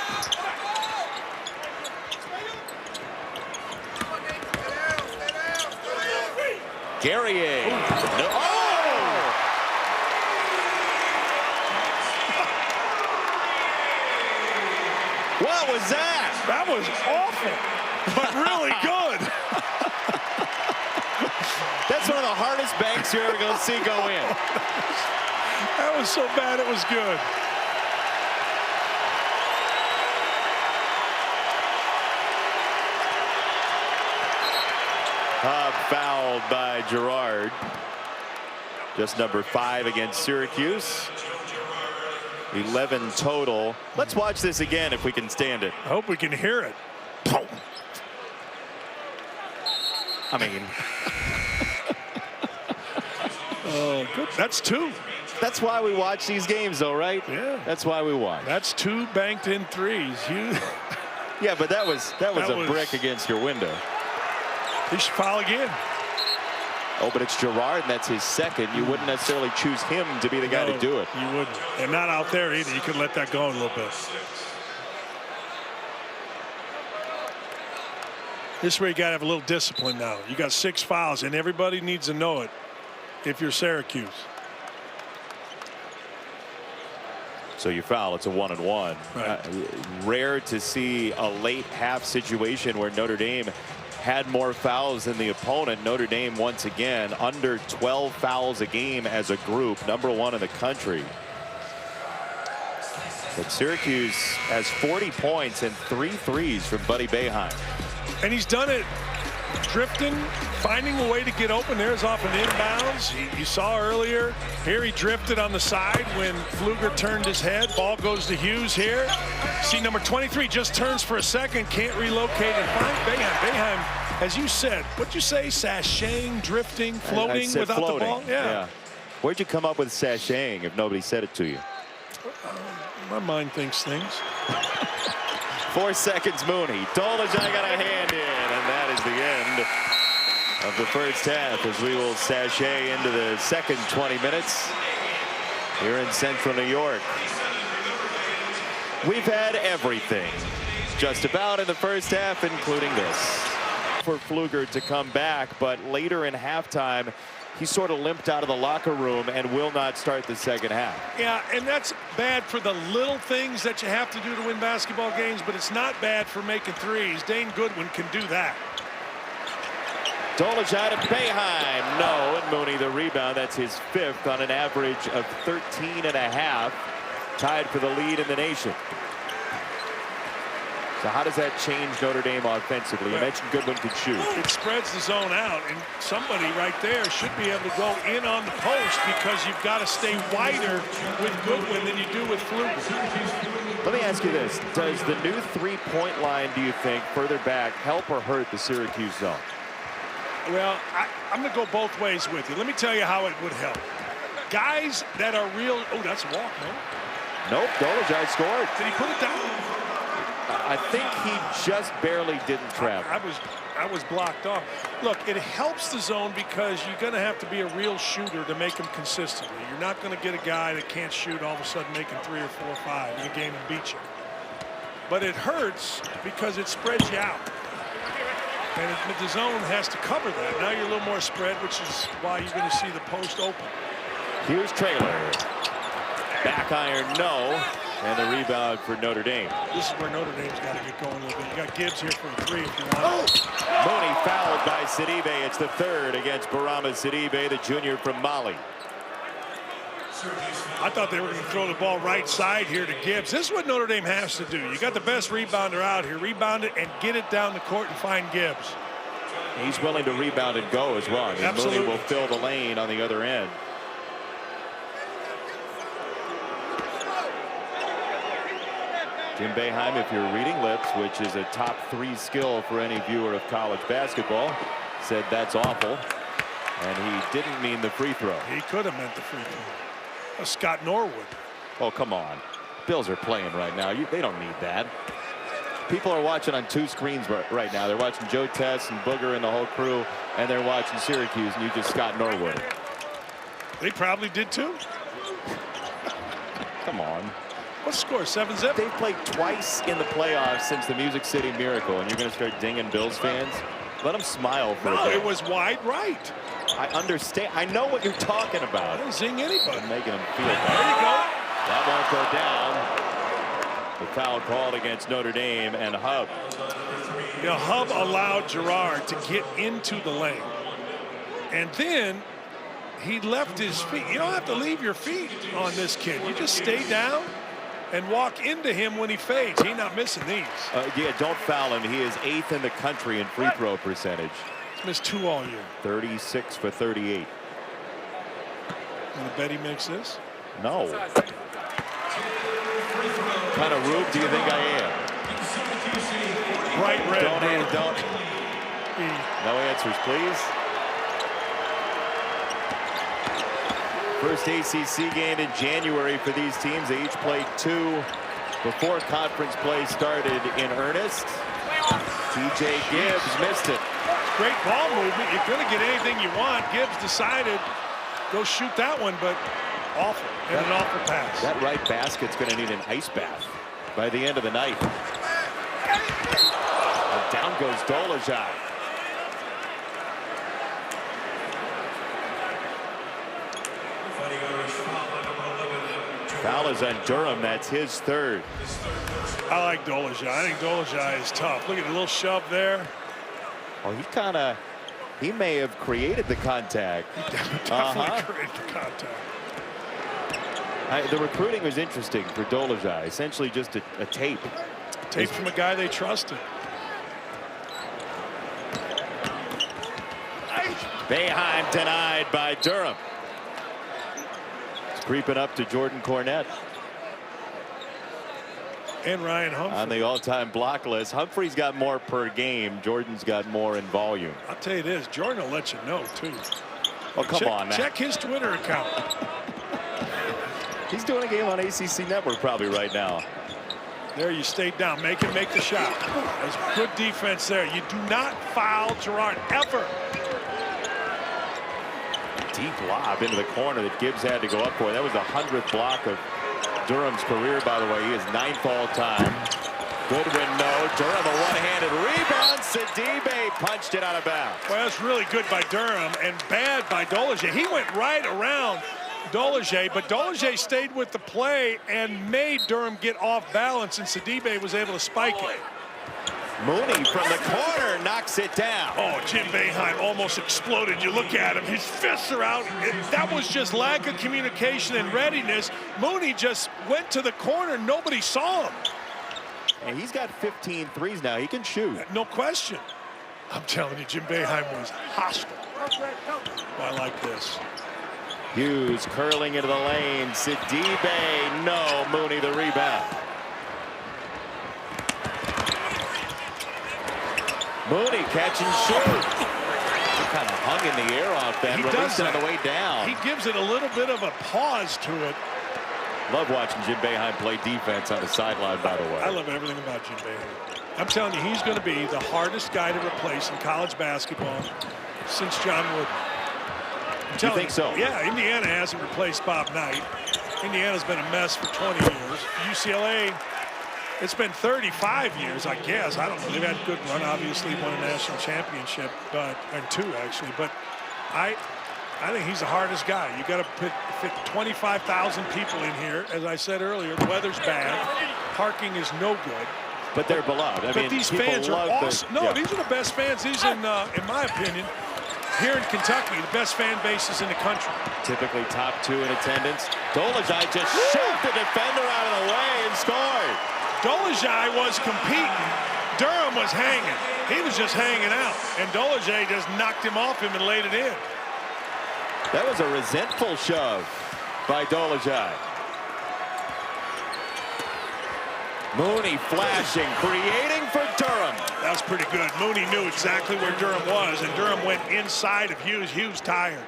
Speaker 1: Guerrier. No. Oh! What was that?
Speaker 2: That was awful, but really good.
Speaker 1: That's one of the hardest banks you're ever going to see go in.
Speaker 2: That was so bad it was good.
Speaker 1: Fouled by Girard. Just number 5 against Syracuse. 11 total. Let's watch this again if we can stand it.
Speaker 2: I hope we can hear it.
Speaker 1: I mean.
Speaker 2: Oh, good. That's 2.
Speaker 1: That's why we watch these games, though, right?
Speaker 2: Yeah.
Speaker 1: That's why we watch.
Speaker 2: That's 2 banked in threes.
Speaker 1: Yeah, but that was a brick against your window.
Speaker 2: He should foul again.
Speaker 1: Oh, but it's Girard, and that's his second. You wouldn't necessarily choose him to be the guy to do it.
Speaker 2: You wouldn't. And not out there either. You could let that go a little bit. This is where you got to have a little discipline now. You got 6 fouls, and everybody needs to know it if you're Syracuse.
Speaker 1: So you foul, it's a 1-and-1.
Speaker 2: Right.
Speaker 1: Rare to see a late half situation where Notre Dame had more fouls than the opponent. Notre Dame once again under 12 fouls a game as a group, #1 in the country. But Syracuse has 40 points and 3 threes from Buddy Boeheim.
Speaker 2: And he's done it drifting, finding a way to get open. There's off an inbounds. You saw earlier here he drifted on the side when Pfluger turned his head. Ball goes to Hughes here. See number 23 just turns for a second, can't relocate and find Boeheim. Boeheim, as you said, what'd you say? Sashaying, drifting, floating without
Speaker 1: floating.
Speaker 2: the ball? Yeah.
Speaker 1: Where'd you come up with sashaying if nobody said it to you?
Speaker 2: My mind thinks things.
Speaker 1: 4 seconds, Mooney. Dolezaj got a hand in, and that is the end of the first half as we will sashay into the second 20 minutes here in Central New York. We've had everything just about in the first half, including this. For Pfluger to come back, but later in halftime, he sort of limped out of the locker room and will not start the second half.
Speaker 2: Yeah, and that's bad for the little things that you have to do to win basketball games, but it's not bad for making threes. Dane Goodwin can do that.
Speaker 1: Dolezaj to Boeheim. No, and Mooney the rebound. That's his 5th on an average of 13.5. Tied for the lead in the nation. So how does that change Notre Dame offensively? You mentioned Goodwin could shoot.
Speaker 2: It spreads the zone out, and somebody right there should be able to go in on the post because you've got to stay wider with Goodwin than you do with Pfluger.
Speaker 1: Let me ask you this. Does the new three-point line, do you think, further back, help or hurt the Syracuse zone?
Speaker 2: Well, I'm going to go both ways with you. Let me tell you how it would help. Guys that are real... Oh, that's a walk, man.
Speaker 1: Nope, Dolezaj scored.
Speaker 2: Did he put it down?
Speaker 1: I think he just barely didn't travel.
Speaker 2: I was blocked off. Look, it helps the zone because you're going to have to be a real shooter to make them consistently. You're not going to get a guy that can't shoot all of a sudden making 3 or 4 or 5 in a game and beat you. But it hurts because it spreads you out. And the zone has to cover that. Now you're a little more spread, which is why you're going to see the post open.
Speaker 1: Here's Traylor. Back iron, no. And the rebound for Notre Dame.
Speaker 2: This is where Notre Dame's got to get going a little bit. You got Gibbs here for a 3 if you want.
Speaker 1: Mooney fouled by Sidibe. It's the 3rd against Barama Sidibe, the junior from Mali.
Speaker 2: I thought they were going to throw the ball right side here to Gibbs. This is what Notre Dame has to do. You got the best rebounder out here. Rebound it and get it down the court and find Gibbs.
Speaker 1: He's willing to rebound and go as well. And Mooney will fill the lane on the other end. Jim Boeheim, if you're reading lips, which is a top 3 skill for any viewer of college basketball, said that's awful. And he didn't mean the free throw.
Speaker 2: He could have meant the free throw. Scott Norwood.
Speaker 1: Oh, come on. Bills are playing right now. They don't need that. People are watching on 2 screens right now. They're watching Joe Tess and Booger and the whole crew, and they're watching Syracuse, and you just Scott Norwood.
Speaker 2: They probably did too.
Speaker 1: Come on.
Speaker 2: What score? 7-zip?
Speaker 1: They've played twice in the playoffs since the Music City Miracle, and you're going to start dinging Bills fans? Let them smile for a bit.
Speaker 2: No, it was wide right.
Speaker 1: I understand. I know what you're talking about.
Speaker 2: I didn't zing anybody.
Speaker 1: I'm making them feel bad.
Speaker 2: There you go.
Speaker 1: That won't go down. The foul called against Notre Dame and Hub.
Speaker 2: You know, Hub allowed Girard to get into the lane. And then he left his feet. You don't have to leave your feet on this kid. You just stay down and walk into him when he fades. He's not missing these.
Speaker 1: Yeah, don't foul him. He is 8th in the country in free throw percentage.
Speaker 2: He's missed 2 all year.
Speaker 1: 36 for 38.
Speaker 2: And I bet he makes this?
Speaker 1: No. What kind of rube do you think I am?
Speaker 2: Bright red.
Speaker 1: Don't. No answers, please. First ACC game in January for these teams. They each played 2 before conference play started in earnest. TJ Gibbs missed it.
Speaker 2: Great ball movement. You're going to get anything you want. Gibbs decided go shoot that one, but awful. And an awful pass.
Speaker 1: That right basket's going to need an ice bath by the end of the night. And down goes Dolezaj. Foul is on Durham. That's his 3rd.
Speaker 2: I like Dolezaj. I think Dolezaj is tough. Look at the little shove there.
Speaker 1: Oh, he may have created the contact.
Speaker 2: He definitely created the contact.
Speaker 1: The recruiting was interesting for Dolezaj. Essentially just a tape.
Speaker 2: Tape from a guy they trusted.
Speaker 1: Boeheim denied by Durham. It's creeping up to Jordan Cornette.
Speaker 2: And Ryan Humphrey.
Speaker 1: On the all-time block list. Humphrey's got more per game. Jordan's got more in volume.
Speaker 2: I'll tell you this, Jordan will let you know, too.
Speaker 1: Oh, come on, man.
Speaker 2: Check his Twitter account.
Speaker 1: He's doing a game on ACC Network probably right now.
Speaker 2: There, you stayed down. Make him make the shot. There's good defense there. You do not foul Gerard ever.
Speaker 1: Deep lob into the corner that Gibbs had to go up for. That was the 100th block of Durham's career, by the way. He is 9th all-time. Goodwin, no. Durham, a one-handed rebound. Sidibe punched it out of bounds.
Speaker 2: Well, that's really good by Durham and bad by Dolezaj. He went right around Dolezaj, but Dolezaj stayed with the play and made Durham get off balance, and Sidibe was able to spike it.
Speaker 1: Mooney from the corner knocks it down.
Speaker 2: Oh, Jim Boeheim almost exploded. You look at him, his fists are out. That was just lack of communication and readiness. Mooney just went to the corner. Nobody saw him.
Speaker 1: And he's got 15 threes now. He can shoot.
Speaker 2: No question. I'm telling you, Jim Boeheim was hostile. Oh, I like this.
Speaker 1: Hughes curling into the lane. Sidibe, no. Mooney the rebound. Mooney catch and shoot. He kind of hung in the air off that. Released it on the way down.
Speaker 2: He gives it a little bit of a pause to it.
Speaker 1: Love watching Jim Boeheim play defense on the sideline, by the way.
Speaker 2: I love everything about Jim Boeheim. I'm telling you, he's going to be the hardest guy to replace in college basketball since John Wood.
Speaker 1: You think so?
Speaker 2: Yeah, Indiana hasn't replaced Bob Knight. Indiana's been a mess for 20 years. UCLA, it's been 35 years, I guess. I don't know. They've had a good run. Obviously, won a national championship, and 2 actually. But I think he's the hardest guy. You got to fit 25,000 people in here. As I said earlier, the weather's bad. Parking is no good.
Speaker 1: But they're beloved. I mean,
Speaker 2: these fans are awesome. These are the best fans. These, in my opinion, here in Kentucky, the best fan bases in the country. Typically top 2 in attendance.
Speaker 1: Dolezaj just shoved the defender out of the way and scored.
Speaker 2: Dolezaj was competing. Durham was hanging. He was just hanging out. And Dolezaj just knocked him off him and laid it in.
Speaker 1: That was a resentful shove by Dolezaj. Mooney flashing, creating for Durham.
Speaker 2: That was pretty good. Mooney knew exactly where Durham was, and Durham went inside of Hughes. Hughes tired.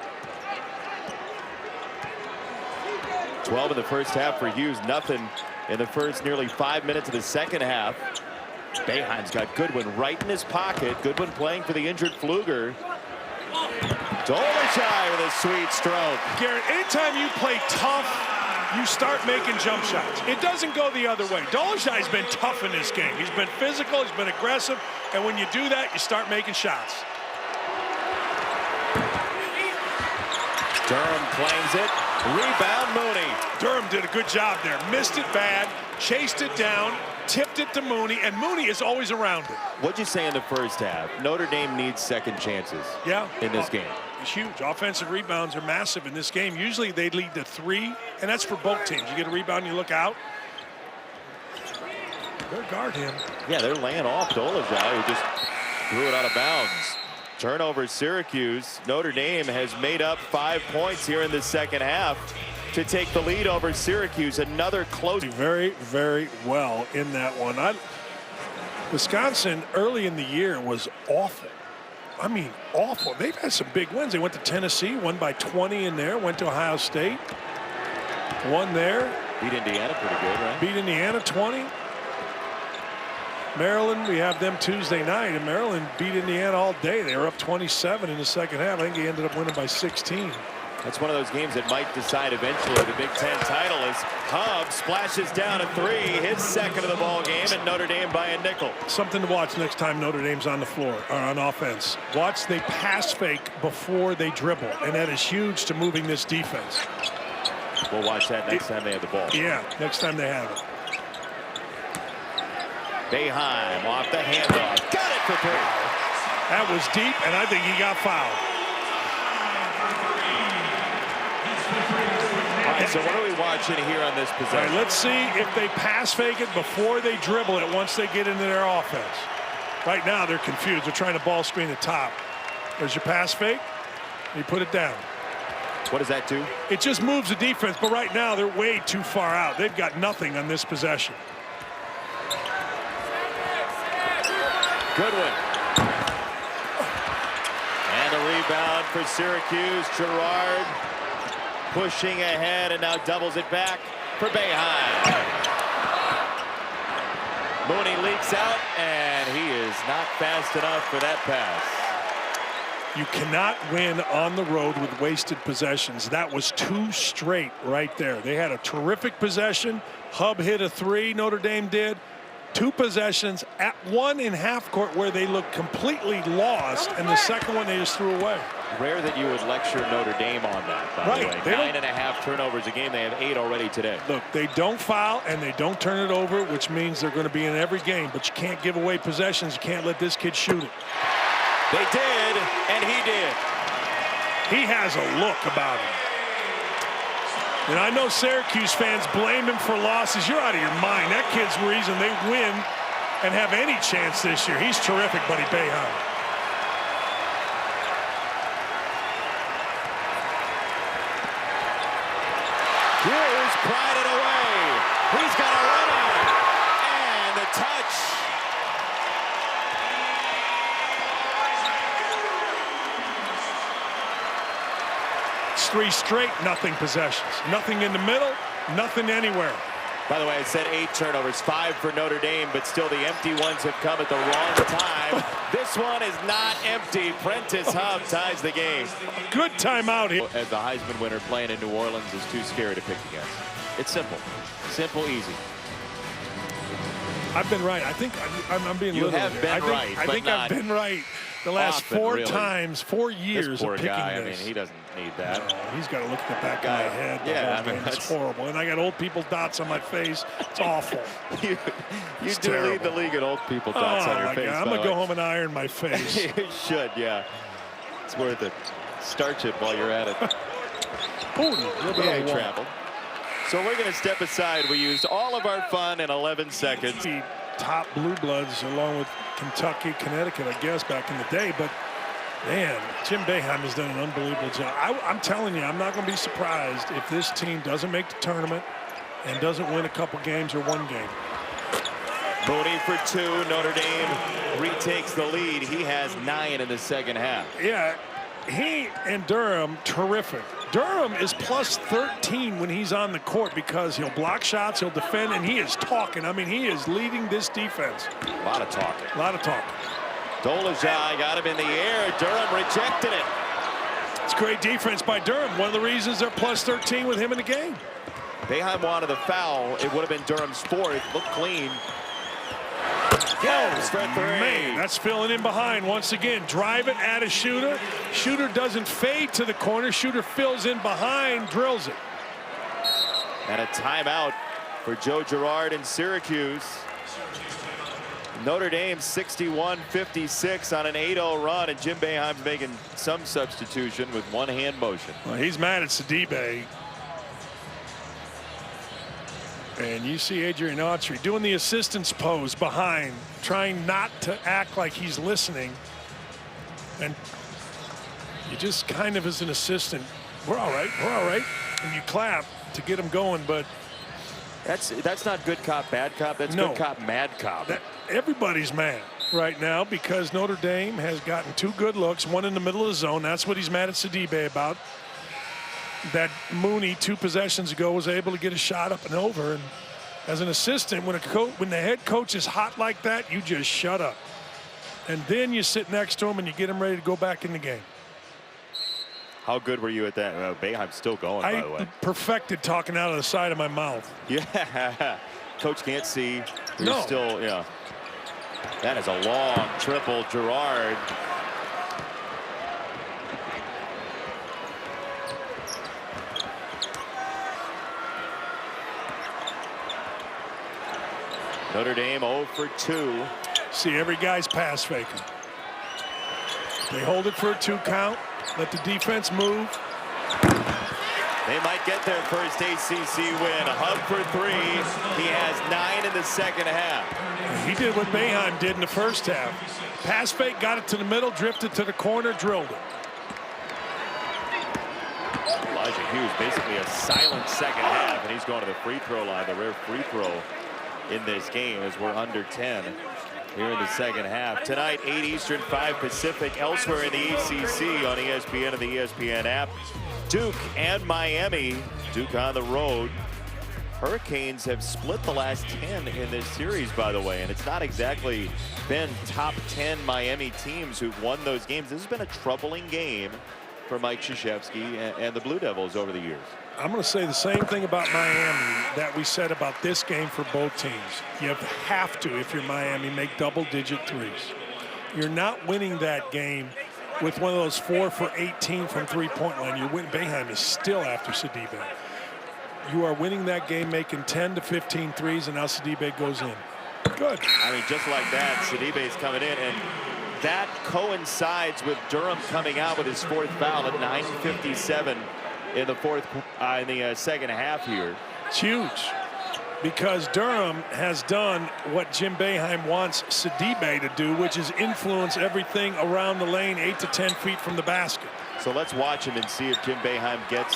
Speaker 1: 12 in the first half for Hughes. Nothing in the first nearly 5 minutes of the second half. Boeheim's got Goodwin right in his pocket. Goodwin playing for the injured Pfluger. Dolezaj with a sweet stroke.
Speaker 2: Garrett, anytime you play tough, you start making jump shots. It doesn't go the other way. Dolezaj's been tough in this game. He's been physical, he's been aggressive, and when you do that, you start making shots.
Speaker 1: Durham claims it. Rebound, Mooney.
Speaker 2: Durham did a good job there. Missed it bad, chased it down, tipped it to Mooney, and Mooney is always around it.
Speaker 1: What'd you say in the first half? Notre Dame needs second chances in this game.
Speaker 2: It's huge. Offensive rebounds are massive in this game. Usually they lead to 3, and that's for both teams. You get a rebound, you look out. They'll guard him.
Speaker 1: Yeah, they're laying off Dolezaj, who just threw it out of bounds. Turnover Syracuse. Notre Dame has made up 5 points here in the second half to take the lead over Syracuse. Another close.
Speaker 2: Very, very well in that one. Wisconsin early in the year was awful. I mean, awful. They've had some big wins. They went to Tennessee, won by 20 in there, went to Ohio State, won there.
Speaker 1: Beat Indiana pretty good, right?
Speaker 2: Beat Indiana 20. Maryland, we have them Tuesday night, and Maryland beat Indiana all day. They were up 27 in the second half. I think they ended up winning by 16.
Speaker 1: That's one of those games that might decide eventually the Big Ten title as Hubbs splashes down a 3, his second of the ball game, and Notre Dame by a nickel.
Speaker 2: Something to watch next time Notre Dame's on the floor or on offense. Watch they pass fake before they dribble, and that is huge to moving this defense.
Speaker 1: We'll watch that next time they have the ball.
Speaker 2: Yeah, next time they have it.
Speaker 1: Boeheim off the handoff. Got it for 3.
Speaker 2: That was deep, and I think he got fouled.
Speaker 1: All right, so what are we watching here on this possession?
Speaker 2: All right, let's see if they pass fake it before they dribble it once they get into their offense. Right now, they're confused. They're trying to ball screen the top. There's your pass fake. He put it down.
Speaker 1: What does that do?
Speaker 2: It just moves the defense, but right now they're way too far out. They've got nothing on this possession.
Speaker 1: Good one. And a rebound for Syracuse. Girard pushing ahead and now doubles it back for Boeheim. Mooney leaks out, and he is not fast enough for that pass.
Speaker 2: You cannot win on the road with wasted possessions. That was 2 straight right there. They had a terrific possession. Hub hit a 3, Notre Dame did. 2 possessions, at one in half court where they looked completely lost, and the second one they just threw away.
Speaker 1: Rare that you would lecture Notre Dame on that, by the way. 9.5 turnovers a game. They have 8 already today.
Speaker 2: Look, they don't foul and they don't turn it over, which means they're going to be in every game. But you can't give away possessions. You can't let this kid shoot it.
Speaker 1: They did, and he did.
Speaker 2: He has a look about him. And I know Syracuse fans blame him for losses. You're out of your mind. That kid's the reason they win and have any chance this year. He's terrific, buddy. Boeheim.
Speaker 1: Hughes pried it away. He's got a runner. And the touch.
Speaker 2: It's 3 straight nothing possessions. Nothing in the middle, nothing anywhere.
Speaker 1: By the way, I said 8 turnovers, 5 for Notre Dame, but still the empty ones have come at the wrong time. This one is not empty. Prentice Hub ties the game.
Speaker 2: Good timeout here.
Speaker 1: As the Heisman winner playing in New Orleans is too scary to pick against. It's simple. Simple, easy.
Speaker 2: I've been right. I think I'm being
Speaker 1: you
Speaker 2: literal.
Speaker 1: have been right,
Speaker 2: I think I've been right the last
Speaker 1: often,
Speaker 2: 4
Speaker 1: really.
Speaker 2: times, 4 years
Speaker 1: this poor
Speaker 2: of picking
Speaker 1: guy,
Speaker 2: this.
Speaker 1: I mean, he doesn't need that.
Speaker 2: No, he's got to look at the back of my head.
Speaker 1: Yeah, I mean,
Speaker 2: it's horrible. And I got old people dots on my face. It's awful.
Speaker 1: you
Speaker 2: it's
Speaker 1: do
Speaker 2: terrible.
Speaker 1: lead the league at old people dots on your
Speaker 2: my
Speaker 1: face.
Speaker 2: God. I'm going to go home and iron my face.
Speaker 1: You should, yeah. It's worth it. Starch it while you're at it.
Speaker 2: Ooh, a little bit of
Speaker 1: travel. So we're going to step aside. We used all of our fun in 11 seconds.
Speaker 2: The top blue bloods along with Kentucky, Connecticut, I guess, back in the day. But, man, Jim Boeheim has done an unbelievable job. I'm telling you, I'm not going to be surprised if this team doesn't make the tournament and doesn't win a couple games or 1 game.
Speaker 1: Mooney for 2. Notre Dame retakes the lead. He has 9 in the second half.
Speaker 2: Yeah, he and Durham, terrific. Durham is plus 13 when he's on the court because he'll block shots, he'll defend, and he is talking. I mean, he is leading this defense.
Speaker 1: A lot of talking.
Speaker 2: A lot of talking.
Speaker 1: Dolezaj got him in the air. Durham rejected it.
Speaker 2: It's great defense by Durham. One of the reasons they're plus 13 with him in the game.
Speaker 1: Boeheim wanted the foul. It would have been Durham's 4th. Looked clean. Goes for 3.
Speaker 2: Man, that's filling in behind once again. Drive it at a shooter. Shooter doesn't fade to the corner. Shooter fills in behind, drills it.
Speaker 1: And a timeout for Joe Girard in Syracuse. Notre Dame 61-56 on an 8-0 run, and Jim Boeheim's making some substitution with one-hand motion.
Speaker 2: Well, he's mad at Sidibe. And you see Adrian Autry doing the assistant's pose behind, trying not to act like he's listening. And you just kind of, as an assistant, we're all right, and you clap to get him going. But
Speaker 1: that's not good cop, bad cop. That's good cop, mad cop.
Speaker 2: Everybody's mad right now because Notre Dame has gotten 2 good looks, one in the middle of the zone. That's what he's mad at Sidibe about. That Mooney 2 possessions ago was able to get a shot up and over. And as an assistant, when the head coach is hot like that, you just shut up. And then you sit next to him and you get him ready to go back in the game.
Speaker 1: How good were you at that? Boeheim's still going, by the way.
Speaker 2: I perfected talking out of the side of my mouth.
Speaker 1: Yeah. Coach can't see.
Speaker 2: No.
Speaker 1: Still, yeah. That is a long triple, Girard. Notre Dame 0 for 2.
Speaker 2: See, every guy's pass faking. They hold it for a 2 count. Let the defense move.
Speaker 1: They might get their first ACC win. Hub for 3. He has 9 in the second half.
Speaker 2: He did what Boeheim did in the first half. Pass fake, got it to the middle, drifted to the corner, drilled it.
Speaker 1: Hughes. Basically a silent second half, and he's going to the free throw line. The rare free throw in this game as we're under 10 here in the second half. Tonight, 8 Eastern, 5 Pacific. Elsewhere in the ACC on ESPN and the ESPN app, Duke and Miami. Duke on the road. Hurricanes have split the last 10 in this series, by the way, and it's not exactly been top 10 Miami teams who've won those games. This has been a troubling game for Mike Krzyzewski and the Blue Devils over the years.
Speaker 2: I'm going to say the same thing about Miami that we said about this game for both teams. You have to, if you're Miami, make double-digit threes. You're not winning that game with one of those 4 for 18 from three-point line. You're winning. Boeheim is still after Sidibe. You are winning that game making 10 to 15 threes, and now Sidibe goes in. Good.
Speaker 1: I mean, just like that, Sidibe's coming in, and that coincides with Durham coming out with his 4th foul at 9:57 in the second half here.
Speaker 2: It's huge because Durham has done what Jim Boeheim wants Sidibe to do, which is influence everything around the lane 8 to 10 feet from the basket.
Speaker 1: So let's watch him and see if Jim Boeheim gets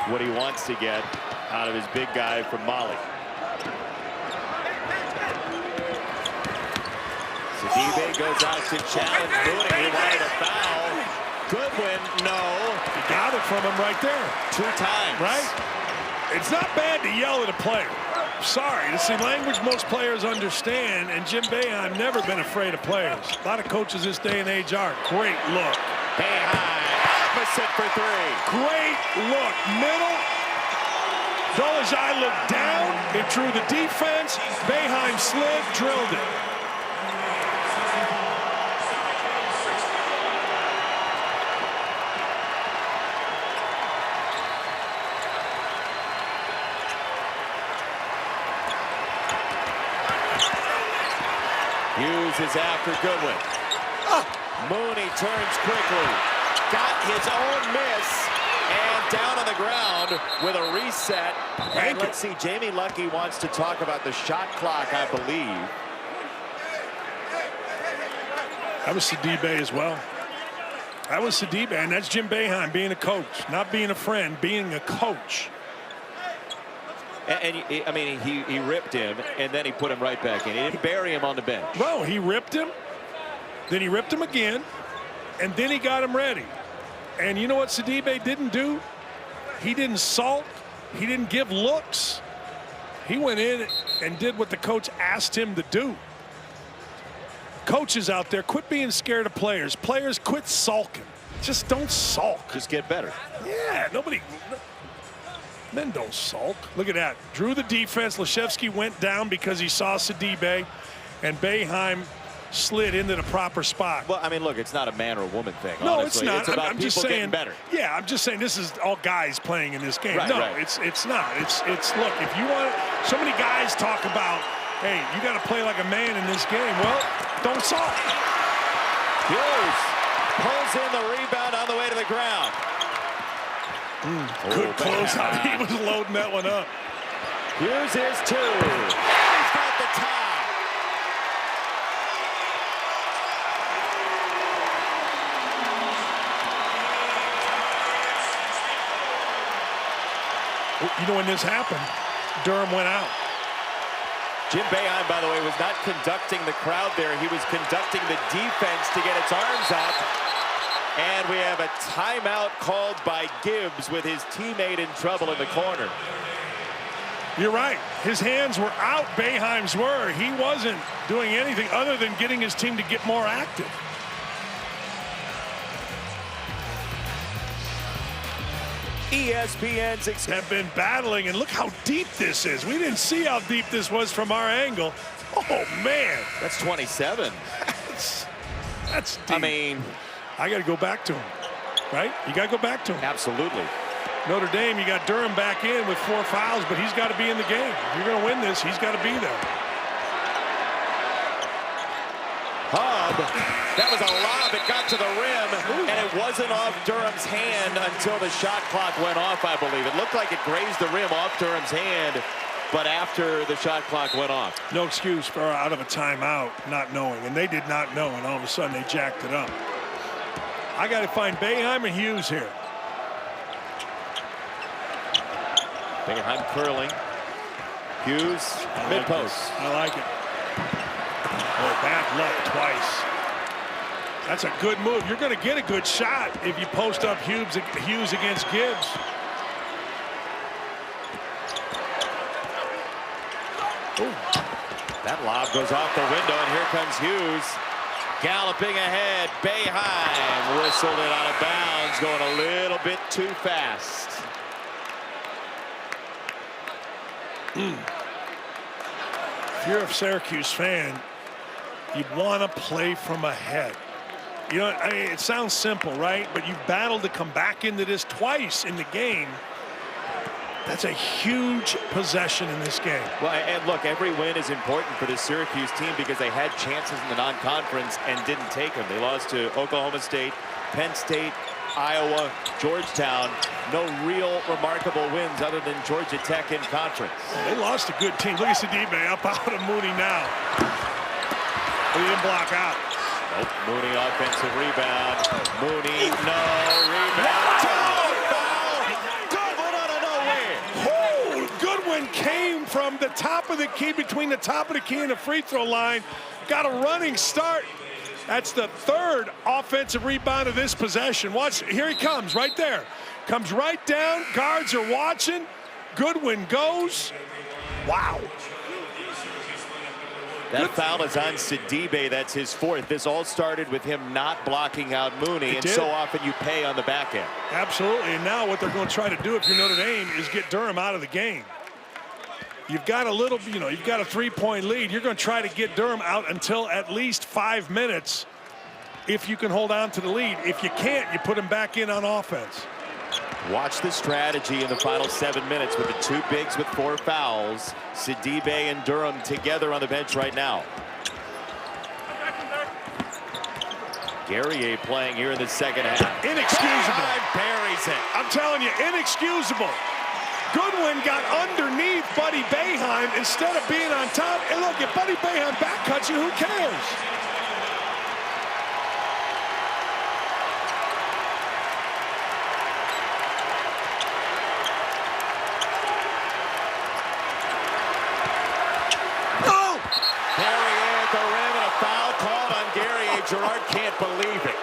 Speaker 1: what he wants to get out of his big guy from Mali. Sidibe goes out to challenge Mooney. He wanted a foul. Goodwin, no.
Speaker 2: He got it from him right there.
Speaker 1: 2 times.
Speaker 2: Right? It's not bad to yell at a player. Sorry, it's the language most players understand, and Jim Boeheim never been afraid of players. A lot of coaches this day and age are. Great look.
Speaker 1: Boeheim, opposite for 3.
Speaker 2: Great look. Middle. Dolezaj looked down. It drew the defense. Boeheim slid, drilled it.
Speaker 1: Hughes is after Goodwin. Mooney turns quickly. Got his own miss. And down on the ground with a reset. And let's see, Jamie Luckey wants to talk about the shot clock, I believe.
Speaker 2: That was Sidibe as well. That was Sidibe, and that's Jim Boeheim being a coach, not being a friend, being a coach.
Speaker 1: And I mean, he ripped him, and then he put him right back in. He didn't bury him on the bench.
Speaker 2: No, he ripped him, then he ripped him again, and then he got him ready. And you know what Sidibe didn't do? He didn't sulk. He didn't give looks. He went in and did what the coach asked him to do. Coaches out there, quit being scared of players. Players, quit sulking. Just don't sulk.
Speaker 1: Just get better.
Speaker 2: Yeah, men don't sulk. Look at that. Drew the defense. Leshevsky went down because he saw Sidibe, and Boeheim slid into the proper spot.
Speaker 1: Well, I mean, look, it's not a man or a woman thing.
Speaker 2: No,
Speaker 1: honestly.
Speaker 2: it's not.
Speaker 1: It's about
Speaker 2: I'm
Speaker 1: people
Speaker 2: just saying,
Speaker 1: getting better.
Speaker 2: Yeah, I'm just saying this is all guys playing in this game.
Speaker 1: Right,
Speaker 2: no,
Speaker 1: right.
Speaker 2: it's not. It's look, if you want, so many guys talk about, hey, you got to play like a man in this game. Well, don't sulk.
Speaker 1: Hughes pulls in the rebound on the way to the ground.
Speaker 2: Good closeout. He was loading that one up.
Speaker 1: Here's his 2. He's got the tie.
Speaker 2: You know when this happened, Durham went out.
Speaker 1: Jim Boeheim, by the way, was not conducting the crowd there. He was conducting the defense to get its arms up. And we have a timeout called by Gibbs with his teammate in trouble in the corner.
Speaker 2: You're right. His hands were out. Boeheim's were. He wasn't doing anything other than getting his team to get more active.
Speaker 1: ESPN's
Speaker 2: have been battling, and look how deep this is. We didn't see how deep this was from our angle. Oh, man.
Speaker 1: That's 27.
Speaker 2: That's deep.
Speaker 1: I mean,
Speaker 2: I got to go back to him, right? You got to go back to him.
Speaker 1: Absolutely.
Speaker 2: Notre Dame, you got Durham back in with 4 fouls, but he's got to be in the game. If you're going to win this, he's got to be there.
Speaker 1: Hub, that was a lob. It got to the rim, and it wasn't off Durham's hand until the shot clock went off, I believe. It looked like it grazed the rim off Durham's hand, but after the shot clock went off.
Speaker 2: No excuse for out of a timeout, not knowing. And they did not know, and all of a sudden they jacked it up. I got to find Boeheim and Hughes here.
Speaker 1: Boeheim curling. Hughes, mid-post.
Speaker 2: I like it. Oh, bad luck twice. That's a good move. You're going to get a good shot if you post up Hughes against Gibbs.
Speaker 1: Ooh. That lob goes off the window, and here comes Hughes. Galloping ahead. Boeheim whistled it out of bounds, going a little bit too fast.
Speaker 2: If you're a Syracuse fan, you'd want to play from ahead. You know, I mean, it sounds simple, right? But you've battled to come back into this twice in the game. That's a huge possession in this game.
Speaker 1: Well, and look, every win is important for the Syracuse team because they had chances in the non-conference and didn't take them. They lost to Oklahoma State, Penn State, Iowa, Georgetown. No real remarkable wins other than Georgia Tech in conference.
Speaker 2: They lost a good team. Look at Sidibe up out of Mooney now. He didn't block out.
Speaker 1: Nope. Mooney offensive rebound. Mooney, no rebound.
Speaker 2: Goodwin came from the top of the key, between the top of the key and the free throw line. Got a running start. That's the third offensive rebound of this possession. Watch, here he comes right there. Comes right down. Guards are watching. Goodwin goes. Wow.
Speaker 1: That foul is on Sidibe. That's his fourth. This all started with him not blocking out Mooney, and so often you pay on the back end.
Speaker 2: Absolutely, and now what they're going to try to do if you're Notre Dame is get Durham out of the game. You've got a little, you know, you've got a 3-point lead. You're going to try to get Durham out until at least 5 minutes if you can hold on to the lead. If you can't, you put him back in on offense.
Speaker 1: Watch the strategy in the final 7 minutes with the two bigs with 4 fouls. Sidibe and Durham together on the bench right now. Guerrier playing here in the second half.
Speaker 2: Inexcusable.
Speaker 1: Buries it.
Speaker 2: I'm telling you, inexcusable. Goodwin got underneath Buddy Boeheim instead of being on top. And look, if Buddy Boeheim back cuts you, who cares?
Speaker 1: Gerard can't believe it.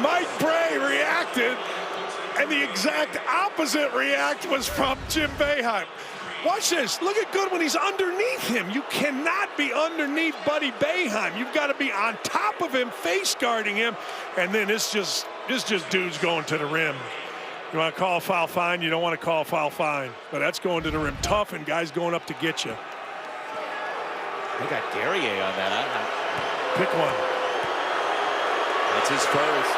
Speaker 2: Mike Bray reacted, and the exact opposite react was from Jim Boeheim. Watch this. Look at Goodwin. He's underneath him. You cannot be underneath Buddy Boeheim. You've got to be on top of him, face guarding him, and then it's just dudes going to the rim. You want to call a foul, fine. You don't want to call a foul, fine. But that's going to the rim tough, and guys going up to get you.
Speaker 1: They got Guerrier on that.
Speaker 2: Pick one.
Speaker 1: That's his first.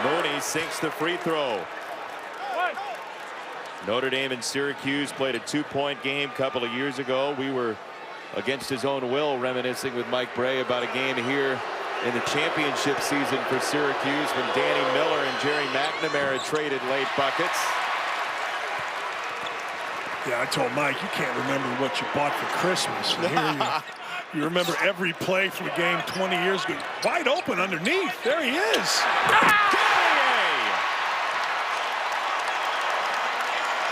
Speaker 1: Mooney sinks the free throw. Notre Dame and Syracuse played a 2-point game a couple of years ago. We were against his own will reminiscing with Mike Bray about a game here in the championship season for Syracuse when Danny Miller and Jerry McNamara traded late buckets.
Speaker 2: Yeah, I told Mike, you can't remember what you bought for Christmas. And here you remember every play from a game 20 years ago. Wide open underneath. There he is.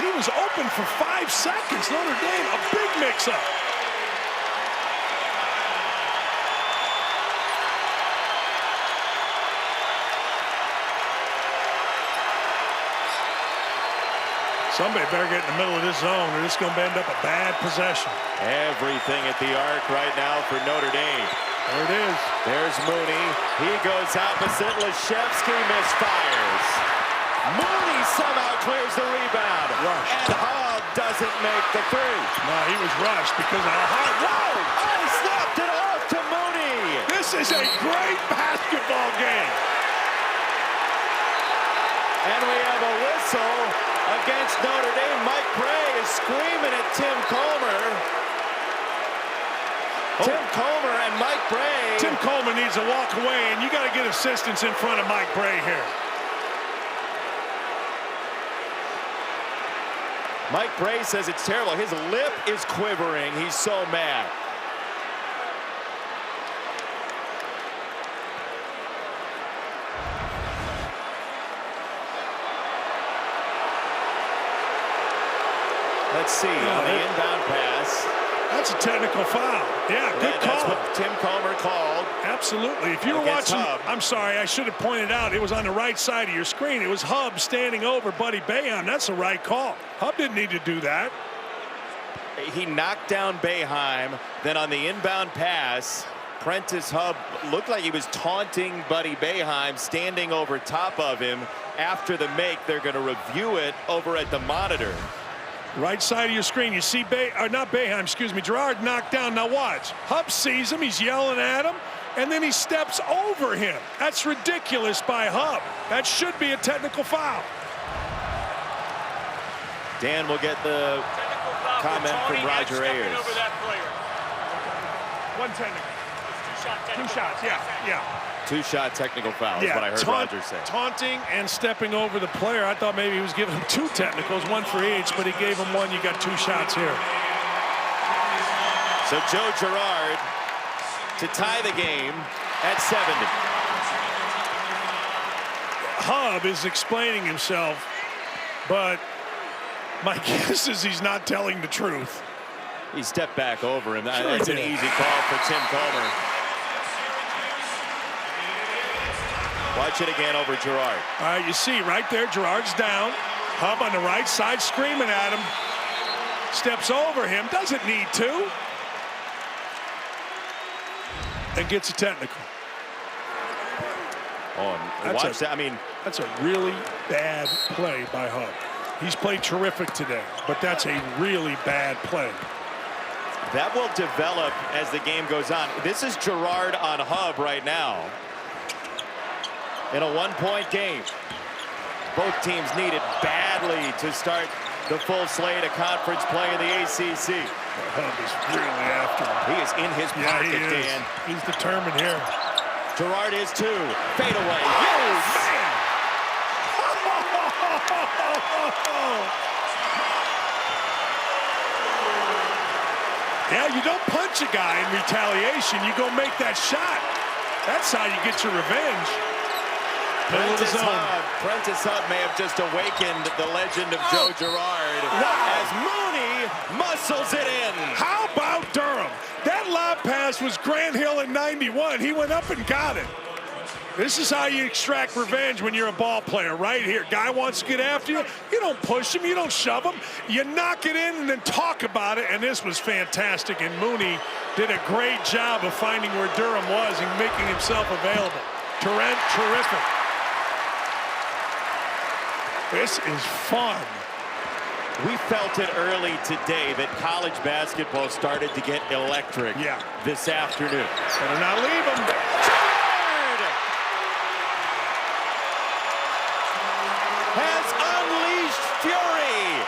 Speaker 2: He was open for 5 seconds. Notre Dame, a big mix-up. Somebody better get in the middle of this zone, or this is going to end up a bad possession.
Speaker 1: Everything at the arc right now for Notre Dame.
Speaker 2: There it is.
Speaker 1: There's Mooney. He goes opposite. Leshevsky misfires. Mooney somehow clears the rebound.
Speaker 2: Rushed.
Speaker 1: And Hogg doesn't make the three.
Speaker 2: No, he was rushed because of how hard.
Speaker 1: Whoa! Oh, he snapped it off to Mooney.
Speaker 2: This is a great basketball game.
Speaker 1: And we have a whistle against Notre Dame. Mike Bray is screaming at Tim Comer. Tim Comer and Mike Bray.
Speaker 2: Tim Coleman needs to walk away, and you got to get assistance in front of Mike Bray here.
Speaker 1: Mike Bray says it's terrible. His lip is quivering. He's so mad. Let's see, on the inbound pass.
Speaker 2: That's a technical foul. Yeah, good call.
Speaker 1: That's what Tim Comer called.
Speaker 2: Absolutely. If you were watching, I'm sorry, I should have pointed out, it was on the right side of your screen. It was Hub standing over Buddy Boeheim. That's the right call. Hub didn't need to do that.
Speaker 1: He knocked down Boeheim. Then on the inbound pass, Prentice Hub looked like he was taunting Buddy Boeheim, standing over top of him. After the make, they're going to review it over at the monitor.
Speaker 2: Right side of your screen, you see not Boeheim, excuse me, Girard knocked down. Now watch. Hub sees him, he's yelling at him, and then he steps over him. That's ridiculous by Hub. That should be a technical foul.
Speaker 1: Dan will get the comment from Roger Ayers.
Speaker 2: One technical. Two shots, yeah.
Speaker 1: Two-shot technical foul is what I heard Roger say.
Speaker 2: Taunting and stepping over the player. I thought maybe he was giving him two technicals, one for each, but he gave him one. You got two shots here.
Speaker 1: So Joe Girard to tie the game at 70.
Speaker 2: Hub is explaining himself, but my guess is he's not telling the truth.
Speaker 1: He stepped back over him. That's an easy call for Tim Comer. Watch it again over Girard.
Speaker 2: All right, you see right there, Girard's down. Hub on the right side screaming at him. Steps over him, doesn't need to. And gets a technical.
Speaker 1: Oh, watch that. I mean,
Speaker 2: that's a really bad play by Hub. He's played terrific today, but that's a really bad play.
Speaker 1: That will develop as the game goes on. This is Girard on Hub right now. In a one-point game. Both teams needed badly to start the full slate of conference play in the ACC.
Speaker 2: Hub is really after him.
Speaker 1: He is in his pocket, Dan.
Speaker 2: He's determined here.
Speaker 1: Girard is too. Fade away. Yes!
Speaker 2: Yeah, you don't punch a guy in retaliation. You go make that shot. That's how you get your revenge.
Speaker 1: Prentice Hub may have just awakened the legend of Joe Girard as Mooney muscles it in.
Speaker 2: How about Durham? That lob pass was Grant Hill in '91. He went up and got it. This is how you extract revenge when you're a ball player, right here. Guy wants to get after you. You don't push him. You don't shove him. You knock it in and then talk about it, and this was fantastic. And Mooney did a great job of finding where Durham was and making himself available. Terrific. This is fun.
Speaker 1: We felt it early today that college basketball started to get electric this afternoon.
Speaker 2: Better not leave him.
Speaker 1: Girard has unleashed fury.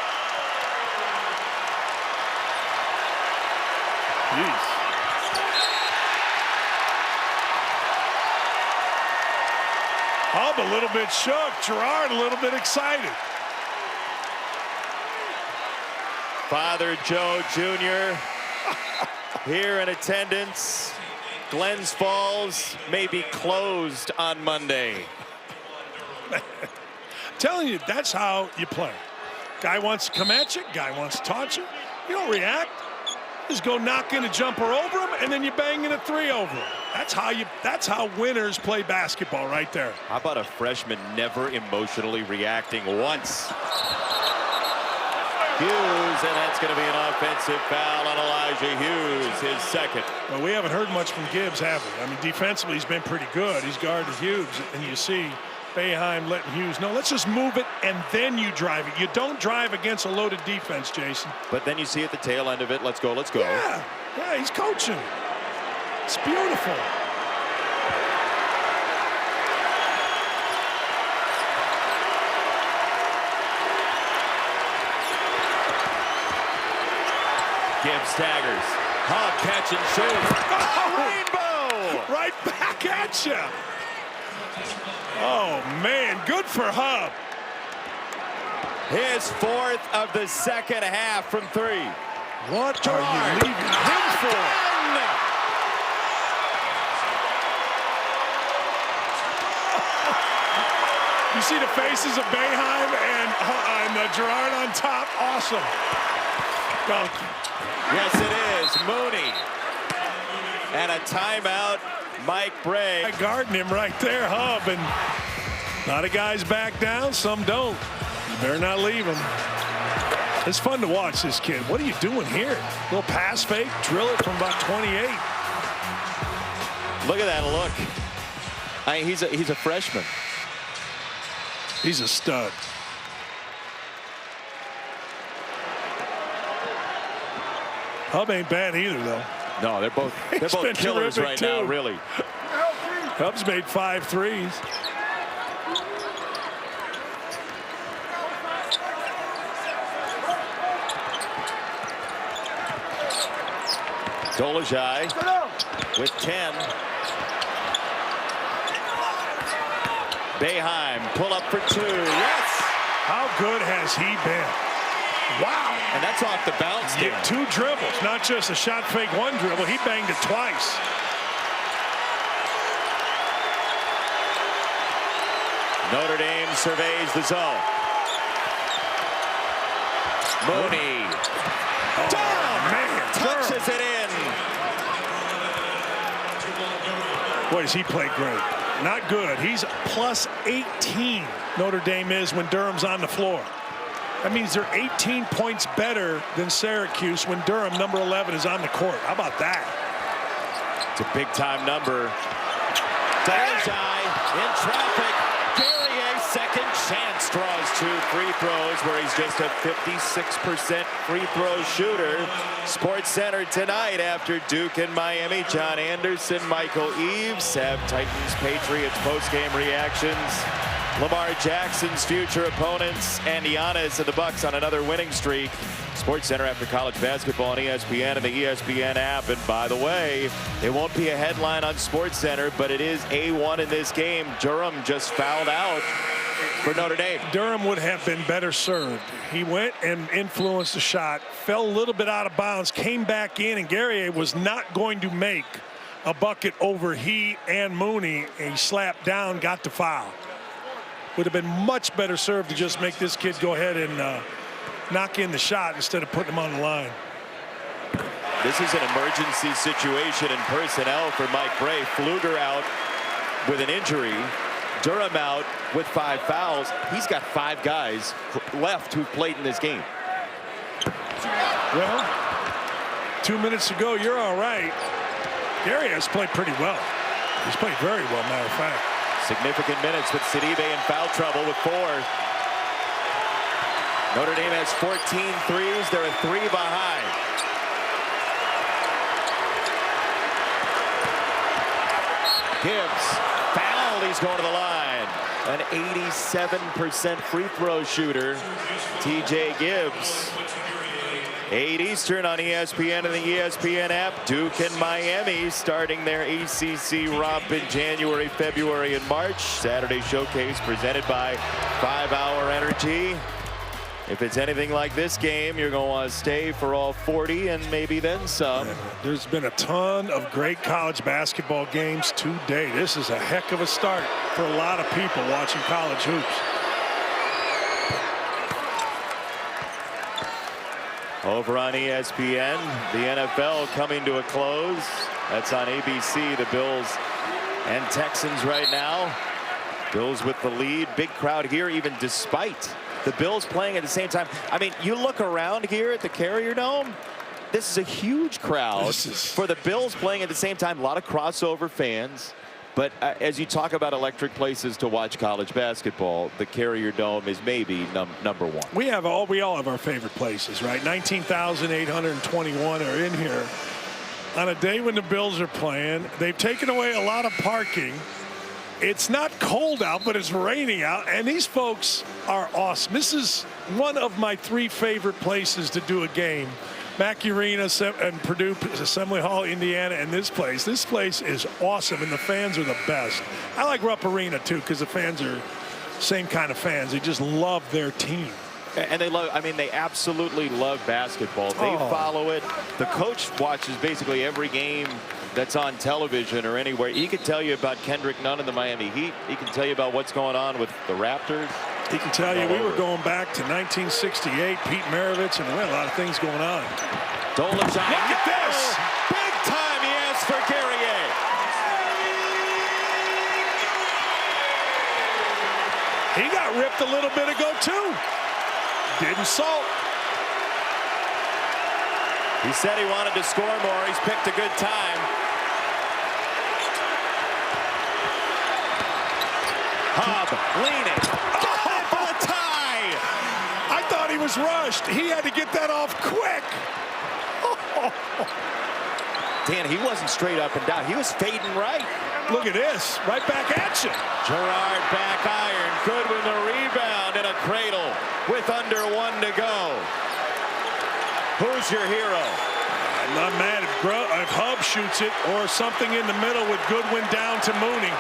Speaker 2: Jeez. Hub a little bit shook. Girard a little bit excited.
Speaker 1: Father Joe Jr. here in attendance. Glens Falls may be closed on Monday.
Speaker 2: Telling you, that's how you play. Guy wants to come at you. Guy wants to taunt you. You don't react. Just go knock in a jumper over him, and then you bang in a three over him. That's how winners play basketball right there.
Speaker 1: How about a freshman never emotionally reacting once? Hughes, and that's going to be an offensive foul on Elijah Hughes, his second.
Speaker 2: Well, we haven't heard much from Gibbs, have we? I mean, defensively, he's been pretty good. He's guarded Hughes, and you see Boeheim letting Hughes know, let's just move it, and then you drive it. You don't drive against a loaded defense, Jason.
Speaker 1: But then you see at the tail end of it, let's go, let's go.
Speaker 2: Yeah, he's coaching. It's beautiful.
Speaker 1: Gibbs staggers. Hub catch and shoot.
Speaker 2: Rainbow! Right back at you. Oh, man, good for Hub.
Speaker 1: His fourth of the second half from three.
Speaker 2: What are you leaving him for? You see the faces of Boeheim and Gerard on top. Awesome. Dunk.
Speaker 1: Yes, it is. Mooney. And a timeout. Mike Bray.
Speaker 2: I guarding him right there, Hub. And a lot of guys back down. Some don't. You better not leave him. It's fun to watch this kid. What are you doing here? Little pass fake. Drill it from about 28.
Speaker 1: Look at that look. He's a freshman.
Speaker 2: He's a stud. Hub ain't bad either, though.
Speaker 1: No, they're both killers right now, really.
Speaker 2: Hub's made 5 threes.
Speaker 1: Dolezaj with 10. Boeheim pull up for 2. Yes.
Speaker 2: How good has he been? Wow.
Speaker 1: And that's off the bounce.
Speaker 2: Get 2 dribbles, not just a shot fake 1 dribble. He banged it twice.
Speaker 1: Notre Dame surveys the zone. Mooney.
Speaker 2: Oh, man.
Speaker 1: Touches it in.
Speaker 2: Boy, does he play great. Not good. He's plus 18, Notre Dame is when Durham's on the floor. That means they're 18 points better than Syracuse when Durham, number 11, is on the court. How about that?
Speaker 1: It's a big-time number. Dolezaj in traffic. Guerrier, second chance, draws 2 free throws where he's just a 56% free throw shooter. Sports Center tonight after Duke and Miami. John Anderson, Michael Eaves have Titans Patriots post-game reactions. Lamar Jackson's future opponents and Giannis and the Bucks on another winning streak. Sports Center after college basketball on ESPN and the ESPN app. And by the way, it won't be a headline on Sports Center, but it is A1 in this game. Durham just fouled out for Notre Dame.
Speaker 2: Durham would have been better served. He went and influenced the shot, fell a little bit out of bounds, came back in, and Guerrier was not going to make a bucket over he and Mooney. And he slapped down, got the foul. Would have been much better served to just make this kid go ahead and knock in the shot instead of putting him on the line.
Speaker 1: This is an emergency situation in personnel for Mike Bray. Pfluger out with an injury. Durham out with 5 fouls. He's got 5 guys left who've played in this game.
Speaker 2: Well, 2 minutes ago, you're all right. Gary has played pretty well. He's played very well, matter of fact.
Speaker 1: Significant minutes with Sidibe in foul trouble with 4. Notre Dame has 14 threes. They're a 3 behind. Gibbs fouled. He's going to the line. An 87% free throw shooter, TJ Gibbs. 8 Eastern on ESPN and the ESPN app. Duke and Miami starting their ACC romp in January, February, and March. Saturday showcase presented by 5 Hour Energy. If it's anything like this game, you're going to want to stay for all 40 and maybe then some.
Speaker 2: There's been a ton of great college basketball games today. This is a heck of a start for a lot of people watching college hoops.
Speaker 1: Over on ESPN, the NFL coming to a close. That's on ABC, the Bills and Texans right now. Bills with the lead. Big crowd here, even despite the Bills playing at the same time. I mean, you look around here at the Carrier Dome. This is a huge crowd for the Bills playing at the same time. A lot of crossover fans. But as you talk about electric places to watch college basketball, the Carrier Dome is maybe number 1.
Speaker 2: We all have our favorite places, right? 19,821 are in here. On a day when the Bills are playing, they've taken away a lot of parking. It's not cold out, but it's raining out, and these folks are awesome. This is one of my 3 favorite places to do a game. Mackey Arena and Purdue Assembly Hall, Indiana, and this place. This place is awesome, and the fans are the best. I like Rupp Arena, too, because the fans are same kind of fans. They just love their team.
Speaker 1: And they love, I mean, they absolutely love basketball. They follow it. The coach watches basically every game that's on television or anywhere. He could tell you about Kendrick Nunn and the Miami Heat. He can tell you about what's going on with the Raptors.
Speaker 2: He can tell you we were going back to 1968, Pete Maravich, and we had a lot of things going on.
Speaker 1: Look
Speaker 2: at this!
Speaker 1: Big time he has for Guerrier.
Speaker 2: He got ripped a little bit ago, too. Didn't salt.
Speaker 1: He said he wanted to score more. He's picked a good time. Hub leaning. Got it for the tie.
Speaker 2: I thought he was rushed. He had to get that off quick.
Speaker 1: Dan, he wasn't straight up and down. He was fading right.
Speaker 2: Look at this. Right back at you.
Speaker 1: Gerard back iron. Good with the rebound in a cradle with under 1 to go. Who's your hero?
Speaker 2: I'm not mad if Hub shoots it or something in the middle with Goodwin down to Mooney.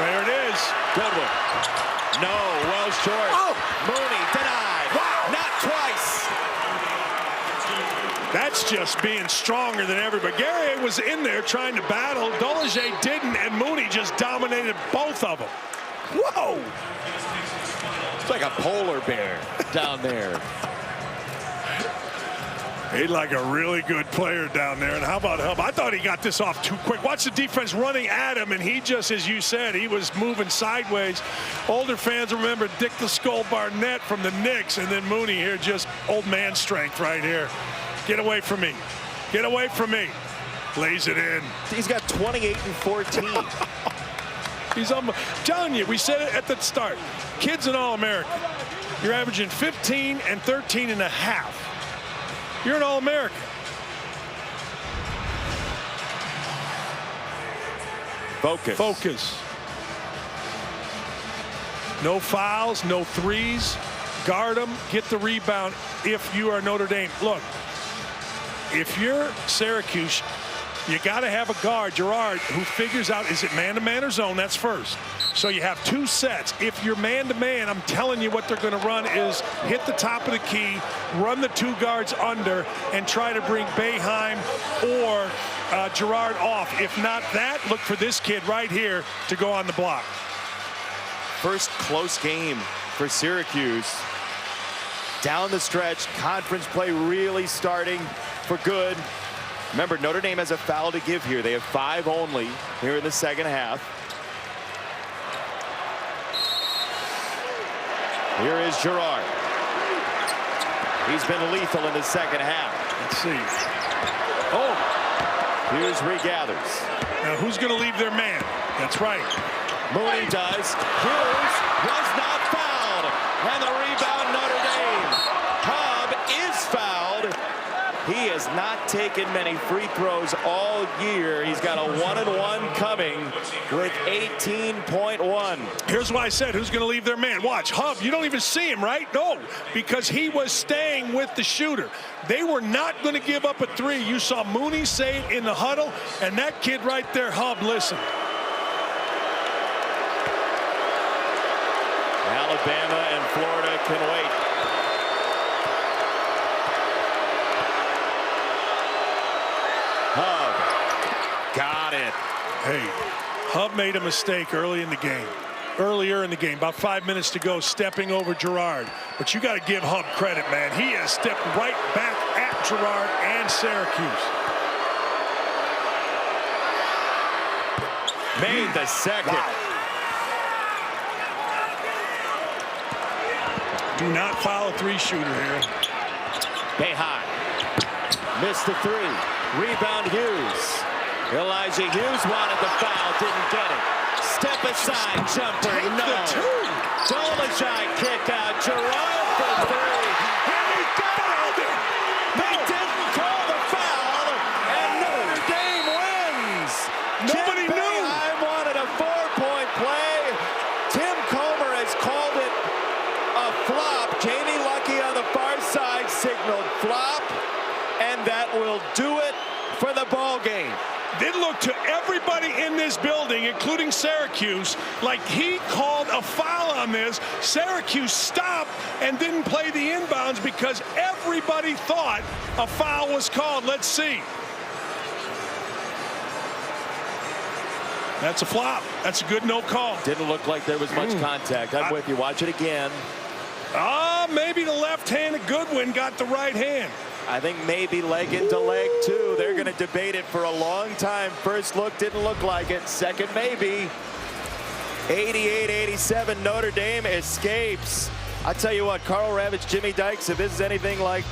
Speaker 2: There it is.
Speaker 1: Goodwin. No, well short.
Speaker 2: Oh!
Speaker 1: Mooney denied.
Speaker 2: Wow.
Speaker 1: Not twice.
Speaker 2: That's just being stronger than everybody. Guerrier was in there trying to battle. Dolezaj didn't, and Mooney just dominated both of them. Whoa!
Speaker 1: It's like a polar bear down there.
Speaker 2: He's like a really good player down there. And how about Hub? I thought he got this off too quick. Watch the defense running at him, and he just, as you said, he was moving sideways. Older fans remember Dick the Skull Barnett from the Knicks, and then Mooney here, just old man strength right here. Get away from me. Get away from me. Lays it in.
Speaker 1: He's got 28 and 14.
Speaker 2: I'm telling you, we said it at the start. Kid's an All-American. You're averaging 15 and 13 and a half. You're an All-American.
Speaker 1: Focus.
Speaker 2: Focus. No fouls, no threes. Guard them, get the rebound if you are Notre Dame. Look, if you're Syracuse, you got to have a guard, Gerard, who figures out, is it man-to-man or zone? That's first. So you have two sets. If you're man-to-man, I'm telling you what they're going to run is hit the top of the key, run the two guards under, and try to bring Boeheim or Gerard off. If not that, look for this kid right here to go on the block.
Speaker 1: First close game for Syracuse. Down the stretch, conference play really starting for good. Remember, Notre Dame has a foul to give here. They have 5 only here in the second half. Here is Gerard. He's been lethal in the second half.
Speaker 2: Let's see.
Speaker 1: Oh, Hughes regathers.
Speaker 2: Now, who's going to leave their man? That's right.
Speaker 1: Mooney does. Hughes was not fouled. And the rebound, Notre Dame. Hub is fouled. He has not taken many free throws all year. He's got a 1-and-1 coming with 18.1.
Speaker 2: Here's why I said who's going to leave their man. Watch, Hub, you don't even see him, right? No, because he was staying with the shooter. They were not going to give up a three. You saw Mooney say it in the huddle, and that kid right there, Hub, listen.
Speaker 1: Alabama and Florida can wait. Hub got it.
Speaker 2: Hey, Hub made a mistake earlier in the game, about 5 minutes to go, stepping over Gerard. But you got to give Hub credit, man. He has stepped right back at Gerard and Syracuse.
Speaker 1: Made the second.
Speaker 2: Wow. Do not foul a three-shooter here.
Speaker 1: Boeheim missed the three. Rebound Hughes. Elijah Hughes wanted the foul, didn't get it. Step aside jumper, no. Dolezaj kick out. Gerard for three. And he got it. They didn't call the foul, and Notre Dame wins.
Speaker 2: Nobody knew.
Speaker 1: I wanted a 4-point play. Tim Comer has called it a flop. Jamie Luckey on the far side signaled flop, and that will do it for the ball game.
Speaker 2: Did look to everybody in this building, including Syracuse, like he called a foul on this. Syracuse stopped and didn't play the inbounds because everybody thought a foul was called. Let's see. That's a flop. That's a good no call.
Speaker 1: Didn't look like there was much contact. I'm with you. Watch it again.
Speaker 2: Maybe the left-handed Goodwin got the right hand.
Speaker 1: I think maybe leg into leg too. They're going to debate it for a long time. First look didn't look like it. Second maybe. 88-87, Notre Dame escapes. I tell you what, Carl Ravitch, Jimmy Dykes, if this is anything like